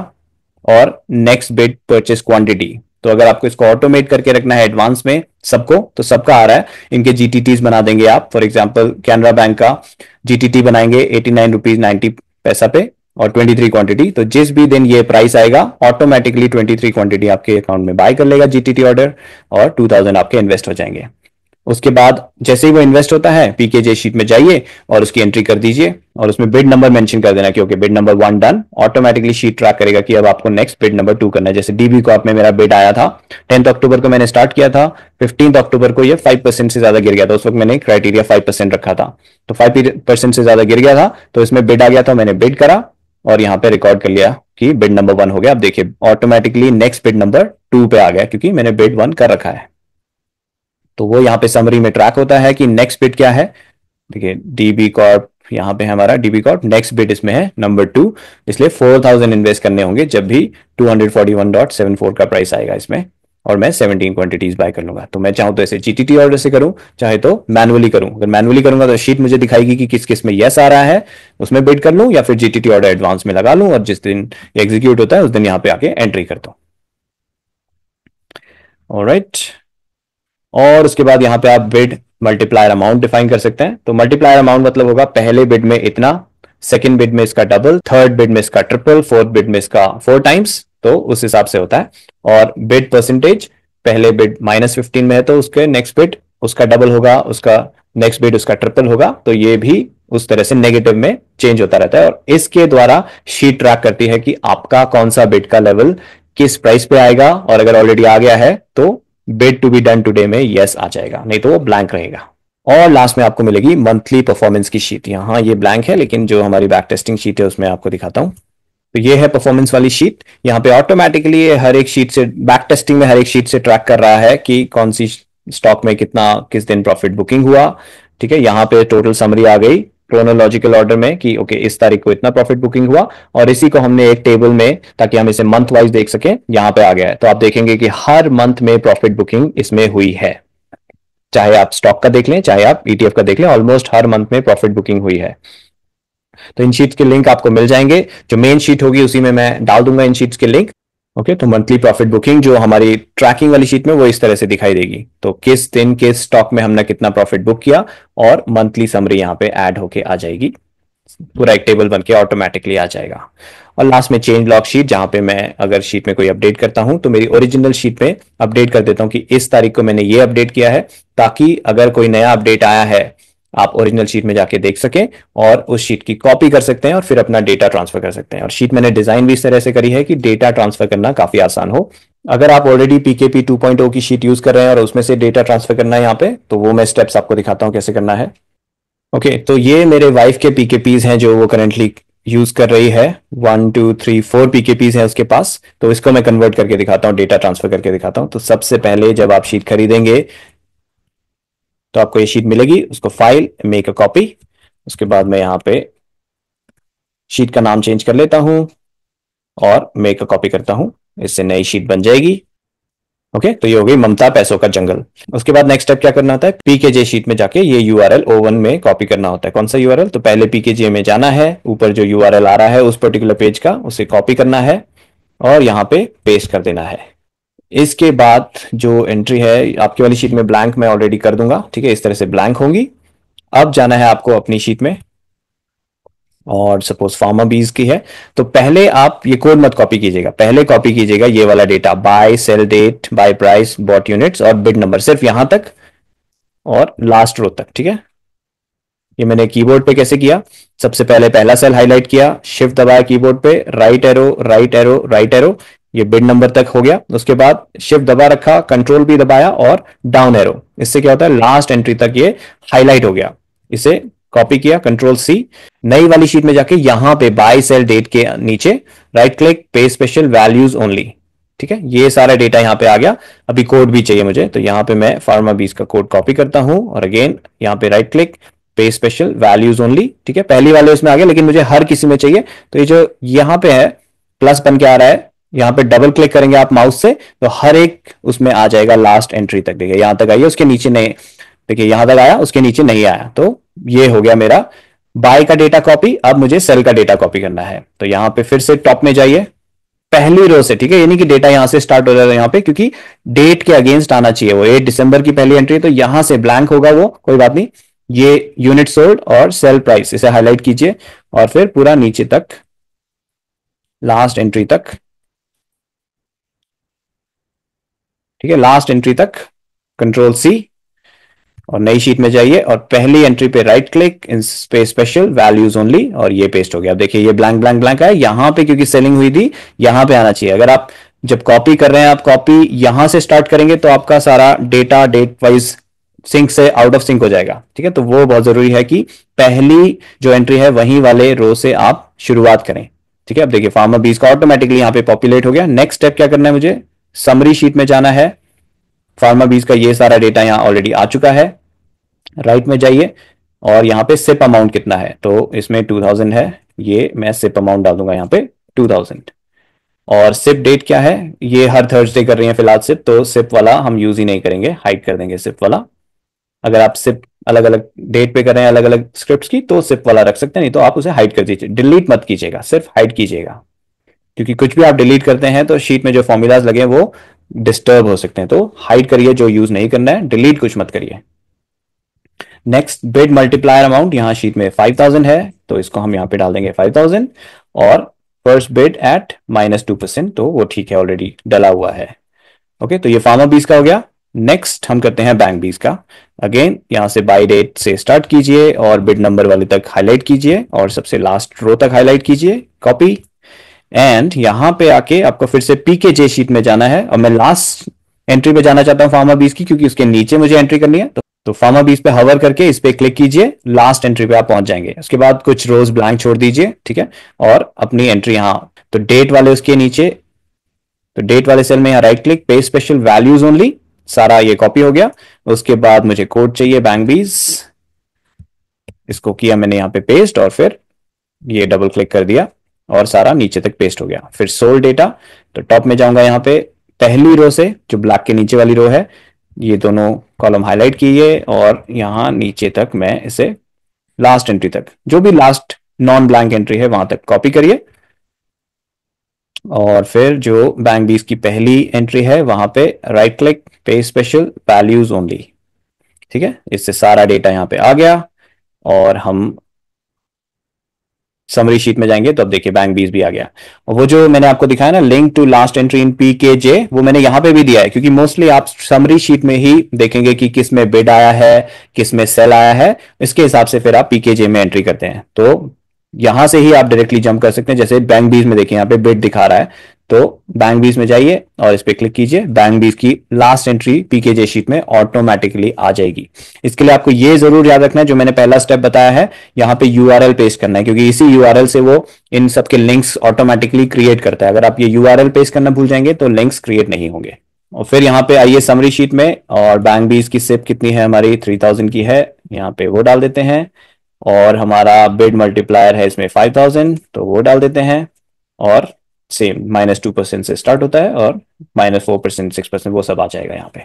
और नेक्स्ट बिड परचेस क्वांटिटी। तो अगर आपको इसको ऑटोमेट करके रखना है एडवांस में सबको, तो सबका आ रहा है, इनके जीटीटीज बना देंगे आप। फॉर एग्जांपल कैनरा बैंक का जीटीटी बनाएंगे 89 रुपीज 90 पैसा पे और 23 क्वांटिटी, तो जिस भी दिन ये प्राइस आएगा ऑटोमेटिकली 23 क्वांटिटी आपके अकाउंट में बाय कर लेगा जीटीटी ऑर्डर, और 2000 आपके इन्वेस्ट हो जाएंगे। उसके बाद जैसे ही वो इन्वेस्ट होता है पीकेजे शीट में जाइए और उसकी एंट्री कर दीजिए, और उसमें बिड नंबर मेंशन कर देना, क्योंकि bid number 1 done, automatically sheet track करेगा कि अब आपको नेक्स्ट बिड नंबर 2 करना है। जैसे डीबी कॉर्प में मेरा बिड आया था 10 अक्टूबर को मैंने स्टार्ट किया था, 15 अक्टूबर को ये 5% से ज्यादा गिर गया था, उस वक्त मैंने क्राइटेरिया 5% रखा था, तो 5% से ज्यादा गिर गया था, तो इसमें बिड आ गया था, मैंने बिड करा और यहाँ पे रिकॉर्ड कर लिया कि बिड नंबर 1 हो गया। अब देखिए ऑटोमेटिकली नेक्स्ट बिड नंबर 2 पे आ गया, क्योंकि मैंने बिड 1 कर रखा है। तो वो यहाँ पे समरी में ट्रैक होता है कि नेक्स्ट बिड क्या है। देखिए डीबी कॉर्प यहाँ पे है हमारा, डीबी कॉर्प नेक्स्ट बिड इसमें है नंबर 2, इसलिए 4000 इन्वेस्ट करने होंगे जब भी 241.74 का प्राइस आएगा इसमें, और मैं 17 क्वांटिटीज बाय कर लूंगा। तो मैं चाहूँ तो ऐसे जीटीटी ऑर्डर से करूँ, चाहे तो मैनुअली करूँ। अगर मैनुअली करूंगा तो शीट मुझे दिखाएगी कि किस किस में यस आ रहा है, उसमें बिड कर लूँ, या फिर जीटीटी ऑर्डर एडवांस में लगा लूँ और जिस दिन एग्जीक्यूट होता है उस दिन यहाँ पे आके एंट्री कर दूँ। ऑलराइट, और उसके बाद यहाँ पे आप बिड मल्टीप्लायर अमाउंट डिफाइन कर सकते हैं। तो मल्टीप्लायर अमाउंट मतलब होगा पहले बिड में इतना, सेकंड बिड में इसका डबल, थर्ड बिड में इसका ट्रिपल, फोर्थ बिड में इसका 4 टाइम्स, तो उस हिसाब से होता है। और बिड परसेंटेज, पहले बिड -15 में है तो उसके नेक्स्ट बिड उसका डबल होगा, उसका नेक्स्ट बिड उसका ट्रिपल होगा, तो ये भी उस तरह से नेगेटिव में चेंज होता रहता है। और इसके द्वारा शीट ट्रैक करती है कि आपका कौन सा बिड का लेवल किस प्राइस पे आएगा, और अगर ऑलरेडी आ गया है तो bid to be done today में यस आ जाएगा, नहीं तो वो ब्लैंक रहेगा। और लास्ट में आपको मिलेगी मंथली परफॉर्मेंस की शीट। यहाँ ये ब्लैंक है, लेकिन जो हमारी बैक टेस्टिंग शीट है उसमें आपको दिखाता हूं। तो ये है परफॉर्मेंस वाली शीट। यहाँ पे ऑटोमेटिकली हर एक शीट से, बैक टेस्टिंग में हर एक शीट से ट्रैक कर रहा है कि कौन सी स्टॉक में कितना किस दिन प्रॉफिट बुकिंग हुआ। ठीक है, यहाँ पे टोटल समरी आ गई क्रोनोलॉजिकल ऑर्डर में कि ओके इस तारीख को इतना प्रॉफिट बुकिंग हुआ, और इसी को हमने एक टेबल में, ताकि हम इसे मंथ वाइज देख सकें, यहाँ पे आ गया है। तो आप देखेंगे कि हर मंथ में प्रॉफिट बुकिंग इसमें हुई है, चाहे आप स्टॉक का देख लें चाहे आप ईटीएफ का देख लें, ऑलमोस्ट हर मंथ में प्रॉफिट बुकिंग हुई है। तो इन शीट्स के लिंक आपको मिल जाएंगे, जो मेन शीट होगी उसी में मैं डाल दूंगा इन शीट्स के लिंक। ओके, तो मंथली प्रॉफिट बुकिंग जो हमारी ट्रैकिंग वाली शीट में वो इस तरह से दिखाई देगी। तो किस दिन किस स्टॉक में हमने कितना प्रॉफिट बुक किया, और मंथली समरी यहाँ पे ऐड होके आ जाएगी, पूरा एक टेबल बन के ऑटोमेटिकली आ जाएगा। और लास्ट में चेंज लॉग शीट, जहां पे मैं अगर शीट में कोई अपडेट करता हूं तो मेरी ओरिजिनल शीट में अपडेट कर देता हूं कि इस तारीख को मैंने ये अपडेट किया है, ताकि अगर कोई नया अपडेट आया है आप ओरिजिनल शीट में जाके देख सकें और उस शीट की कॉपी कर सकते हैं और फिर अपना डेटा ट्रांसफर कर सकते हैं। और शीट मैंने डिजाइन भी इस तरह से करी है कि डेटा ट्रांसफर करना काफी आसान हो। अगर आप ऑलरेडी पीकेपी 2.0 की शीट यूज कर रहे हैं और उसमें से डेटा ट्रांसफर करना है यहाँ पे, तो वो मैं स्टेप्स आपको दिखाता हूँ कैसे करना है। ओके, तो ये मेरे वाइफ के पीकेपीज हैं जो वो करेंटली यूज कर रही है। 1 2 3 4 पीकेपीज है उसके पास, तो इसको मैं कन्वर्ट करके दिखाता हूँ, डेटा ट्रांसफर करके दिखाता हूँ। तो सबसे पहले जब आप शीट खरीदेंगे तो आपको ये शीट मिलेगी, उसको फाइल मेक अ कॉपी, उसके बाद मैं यहाँ पे शीट का नाम चेंज कर लेता हूँ और मेक अ कॉपी करता हूँ, इससे नई शीट बन जाएगी। ओके, तो ये हो गई ममता पैसों का जंगल। उसके बाद नेक्स्ट स्टेप क्या करना होता है, पीकेजे शीट में जाके ये यूआरएल O1 में कॉपी करना होता है। कौन सा यूआरएल, तो पहले पीकेजे में जाना है, ऊपर जो यूआरएल आ रहा है उस पर्टिकुलर पेज का उसे कॉपी करना है और यहाँ पे पेस्ट कर देना है। इसके बाद जो एंट्री है आपकी वाली शीट में ब्लैंक मैं ऑलरेडी कर दूंगा, ठीक है, इस तरह से ब्लैंक होंगी। अब जाना है आपको अपनी शीट में, और सपोज फार्मा बीज की है, तो पहले आप ये कोड मत कॉपी कीजिएगा, पहले कॉपी कीजिएगा ये वाला data, buy sell date, buy price, bought units और बिड नंबर, सिर्फ यहां तक और लास्ट रो तक। ठीक है, ये मैंने कीबोर्ड पे कैसे किया, सबसे पहले पहला सेल हाईलाइट किया, शिफ्ट दबाया कीबोर्ड पे, right arrow right arrow right arrow, ये बिड नंबर तक हो गया। उसके बाद शिफ्ट दबा रखा, कंट्रोल भी दबाया और डाउन एरो, इससे क्या होता है लास्ट एंट्री तक ये हाईलाइट हो गया। इसे कॉपी किया, कंट्रोल सी, नई वाली शीट में जाके यहां पे बाय सेल डेट के नीचे राइट क्लिक, पे स्पेशल वैल्यूज ओनली। ठीक है, ये सारा डेटा यहां पे आ गया। अभी कोड भी चाहिए मुझे, तो यहां पे मैं फार्मा बीज का कोड कॉपी करता हूं और अगेन यहां पे राइट क्लिक, पे स्पेशल वैल्यूज ओनली। ठीक है, पहली वाले उसमें आ गया, लेकिन मुझे हर किसी में चाहिए, तो ये जो यहां पे है प्लस बन के आ रहा है, यहां पे डबल क्लिक करेंगे आप माउस से तो हर एक उसमें आ जाएगा लास्ट एंट्री तक। देखिए यहां तक आइए, उसके नीचे नहीं, देखिए यहां तक आया उसके नीचे नहीं आया, तो ये हो गया मेरा बाय का डेटा कॉपी। अब मुझे सेल का डेटा कॉपी करना है, तो यहां पे फिर से टॉप में जाइए पहली रो से। ठीक है, यानी कि डेटा यहां से स्टार्ट हो रहा है यहाँ पे, क्योंकि डेट के अगेंस्ट आना चाहिए, वो 8 दिसंबर की पहली एंट्री है, तो यहां से ब्लैंक होगा वो, कोई बात नहीं। ये यूनिट सोल्ड और सेल प्राइस, इसे हाईलाइट कीजिए और फिर पूरा नीचे तक लास्ट एंट्री तक। ठीक है, लास्ट एंट्री तक कंट्रोल सी और नई शीट में जाइए और पहली एंट्री पे राइट क्लिक, इन पे स्पेशल वैल्यूज ओनली, और ये पेस्ट हो गया। अब देखिए ये ब्लैंक ब्लैंक ब्लैंक है, यहां पे क्योंकि सेलिंग हुई थी यहां पे आना चाहिए। अगर आप जब कॉपी कर रहे हैं, आप कॉपी यहां से स्टार्ट करेंगे तो आपका सारा डेटा डेट वाइज सिंक से आउट ऑफ सिंक हो जाएगा। ठीक है, तो वो बहुत जरूरी है कि पहली जो एंट्री है वहीं वाले रो से आप शुरुआत करें। ठीक है, अब देखिए फार्मर बीज का ऑटोमेटिकली यहां पे पॉपुलेट हो गया। नेक्स्ट स्टेप क्या करना है मुझे, समरी शीट में जाना है फार्मा बीज का ये सारा डेटा यहाँ ऑलरेडी आ चुका है। राइट में जाइए और यहाँ पे सिप अमाउंट कितना है, तो इसमें 2000 है, ये मैं सिप अमाउंट डाल दूंगा यहाँ पे 2000। और सिप डेट क्या है, ये हर थर्सडे कर रही है फिलहाल सिप, तो सिप वाला हम यूज ही नहीं करेंगे, हाइड कर देंगे सिप वाला। अगर आप सिप अलग अलग डेट पे कर रहे हैं अलग अलग स्क्रिप्ट की तो सिप वाला रख सकते हैं, नहीं तो आप उसे हाइड कर दीजिए, डिलीट मत कीजिएगा, सिर्फ हाइड कीजिएगा, क्योंकि कुछ भी आप डिलीट करते हैं तो शीट में जो फॉर्मूलाज लगे हैं वो डिस्टर्ब हो सकते हैं, तो हाइड करिए जो यूज नहीं करना है, डिलीट कुछ मत करिए। नेक्स्ट बिड मल्टीप्लायर अमाउंट, यहाँ शीट में 5000 है, तो इसको हम यहाँ पे डाल देंगे 5000, और फर्स्ट बिड एट -2%, तो वो ठीक है, ऑलरेडी डला हुआ है। ओके, तो ये फार्मर बीज का हो गया। नेक्स्ट हम करते हैं बैंक बीज का। अगेन यहां से बाय डेट से स्टार्ट कीजिए और बिड नंबर वाले तक हाईलाइट कीजिए और सबसे लास्ट रो तक हाईलाइट कीजिए, कॉपी। एंड यहां पे आके आपको फिर से पीकेजे शीट में जाना है, और मैं लास्ट एंट्री पे जाना चाहता हूं फार्मर बीज की, क्योंकि उसके नीचे मुझे एंट्री करनी है। तो फार्मर बीज पे हवर करके इस पे क्लिक कीजिए, लास्ट एंट्री पे आप पहुंच जाएंगे। उसके बाद कुछ रोज ब्लैंक छोड़ दीजिए, ठीक है, और अपनी एंट्री यहां, तो डेट वाले उसके नीचे, तो डेट वाले सेल में यहाँ राइट क्लिक, पे स्पेशल वैल्यूज ओनली, सारा ये कॉपी हो गया। उसके बाद मुझे कोड चाहिए बैंक बीज, इसको किया मैंने यहाँ पे पेस्ट, और फिर ये डबल क्लिक कर दिया और सारा नीचे तक पेस्ट हो गया। फिर सोल डेटा, तो टॉप में जाऊंगा यहाँ पे पहली रो से, जो ब्लैक के नीचे वाली रो है, ये दोनों कॉलम हाईलाइट किए और यहाँ नीचे तक मैं इसे लास्ट एंट्री तक, जो भी लास्ट नॉन ब्लैंक एंट्री है वहां तक कॉपी करिए। और फिर जो बैंक बीस की पहली एंट्री है वहां पे राइट क्लिक, पे स्पेशल वैल्यूज ओनली, ठीक है, इससे सारा डेटा यहाँ पे आ गया। और हम समरी शीट में जाएंगे तो अब देखिए बैंक बीस भी आ गया। और वो जो मैंने आपको दिखाया ना link to last entry in PKJ, वो मैंने यहाँ पे भी दिया है, क्योंकि मोस्टली आप समरी शीट में ही देखेंगे कि किस में बिड आया है, किस में सेल आया है, इसके हिसाब से फिर आप पीकेजे में एंट्री करते हैं। तो यहां से ही आप डायरेक्टली जंप कर सकते हैं। जैसे बैंक बीस में देखिए यहाँ पे बिड दिखा रहा है, तो बैंक बीस में जाइए और इस पे क्लिक कीजिए, बैंक बीस की लास्ट एंट्री पीकेजे शीट में ऑटोमेटिकली आ जाएगी। इसके लिए आपको ये जरूर याद रखना है, जो मैंने पहला स्टेप बताया है, यहाँ पे यूआरएल पेस्ट करना है, क्योंकि इसी यूआरएल से वो इन सब के लिंक्स ऑटोमेटिकली क्रिएट करता है। अगर आप ये यूआरएल पेस्ट करना भूल जाएंगे तो लिंक्स क्रिएट नहीं होंगे। और फिर यहाँ पे आइए समरी शीट में, और बैंक बीस की सिप कितनी है हमारी, 3000 की है, यहाँ पे वो डाल देते हैं। और हमारा बिड मल्टीप्लायर है इसमें 5000, तो वो डाल देते हैं। और सेम -2% से स्टार्ट होता है, और -4%, 6% वो सब आ जाएगा यहाँ पे।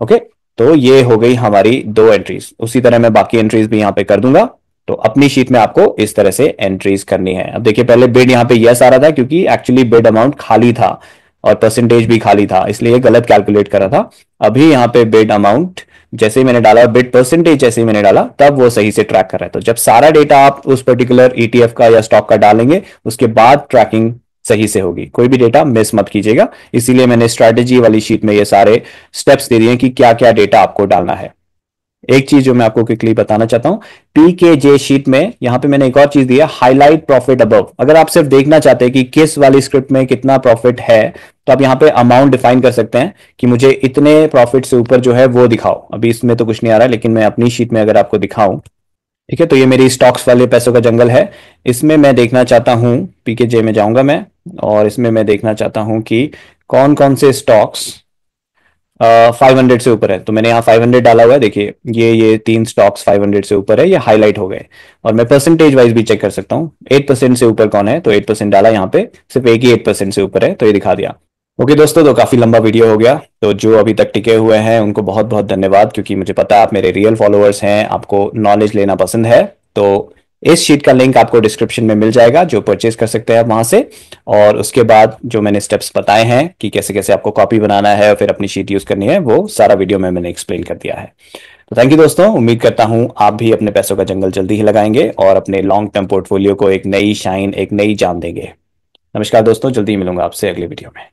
ओके, तो ये हो गई हमारी दो एंट्रीज। उसी तरह मैं बाकी एंट्रीज भी यहाँ पे कर दूंगा। तो अपनी शीट में आपको इस तरह से एंट्रीज करनी है। अब देखिए पहले बिड यहाँ पे यस आ रहा था, क्योंकि एक्चुअली बिड अमाउंट खाली था और परसेंटेज भी खाली था, इसलिए गलत कैलकुलेट कर रहा था। अभी यहाँ पे बिड अमाउंट जैसे ही मैंने डाला, बिड परसेंटेज जैसे ही मैंने डाला, तब वो सही से ट्रैक कर रहा है। तो जब सारा डेटा आप उस पर्टिकुलर ईटीएफ का या स्टॉक का डालेंगे, उसके बाद ट्रैकिंग सही से होगी, कोई भी डेटा मिस मत कीजिएगा। इसीलिए मैंने स्ट्रैटेजी वाली शीट में ये सारे स्टेप्स दे दिए हैं कि क्या क्या डेटा आपको डालना है। एक चीज जो मैं आपको क्विकली बताना चाहता हूं, पीकेजे शीट में यहां पे मैंने एक और चीज दी है, हाईलाइट प्रॉफिट अबव। अगर आप सिर्फ देखना चाहते हैं कि किस वाली स्क्रिप्ट में कितना प्रॉफिट है, तो आप यहां पे अमाउंट डिफाइन कर सकते हैं कि मुझे इतने प्रॉफिट से ऊपर जो है वो दिखाओ। अभी इसमें तो कुछ नहीं आ रहा है, लेकिन मैं अपनी शीट में अगर आपको दिखाऊं, ठीक है, तो ये मेरी स्टॉक्स वाले पैसों का जंगल है। इसमें मैं देखना चाहता हूं, पीकेजे में जाऊंगा मैं, और इसमें मैं देखना चाहता हूं कि कौन कौन से स्टॉक्स 500 से ऊपर है। तो मैंने यहाँ 500 डाला हुआ है, देखिए ये तीन स्टॉक्स 500 से ऊपर है, ये हाईलाइट हो गए। और मैं परसेंटेज वाइज भी चेक कर सकता हूँ, 8% से ऊपर कौन है, तो 8% डाला यहाँ पे, सिर्फ एक ही 8% से ऊपर है, तो ये दिखा दिया। ओके दोस्तों, तो काफी लंबा वीडियो हो गया, तो जो अभी तक टिके हुए हैं उनको बहुत बहुत धन्यवाद, क्योंकि मुझे पता है आप मेरे रियल फॉलोअर्स हैं, आपको नॉलेज लेना पसंद है। तो इस शीट का लिंक आपको डिस्क्रिप्शन में मिल जाएगा, जो परचेज कर सकते हैं आप वहां से। और उसके बाद जो मैंने स्टेप्स बताए हैं कि कैसे कैसे आपको कॉपी बनाना है और फिर अपनी शीट यूज करनी है, वो सारा वीडियो में मैंने एक्सप्लेन कर दिया है। तो थैंक यू दोस्तों, उम्मीद करता हूं आप भी अपने पैसों का जंगल जल्दी ही लगाएंगे और अपने लॉन्ग टर्म पोर्टफोलियो को एक नई शाइन, एक नई जान देंगे। नमस्कार दोस्तों, जल्दी मिलूंगा आपसे अगले वीडियो में।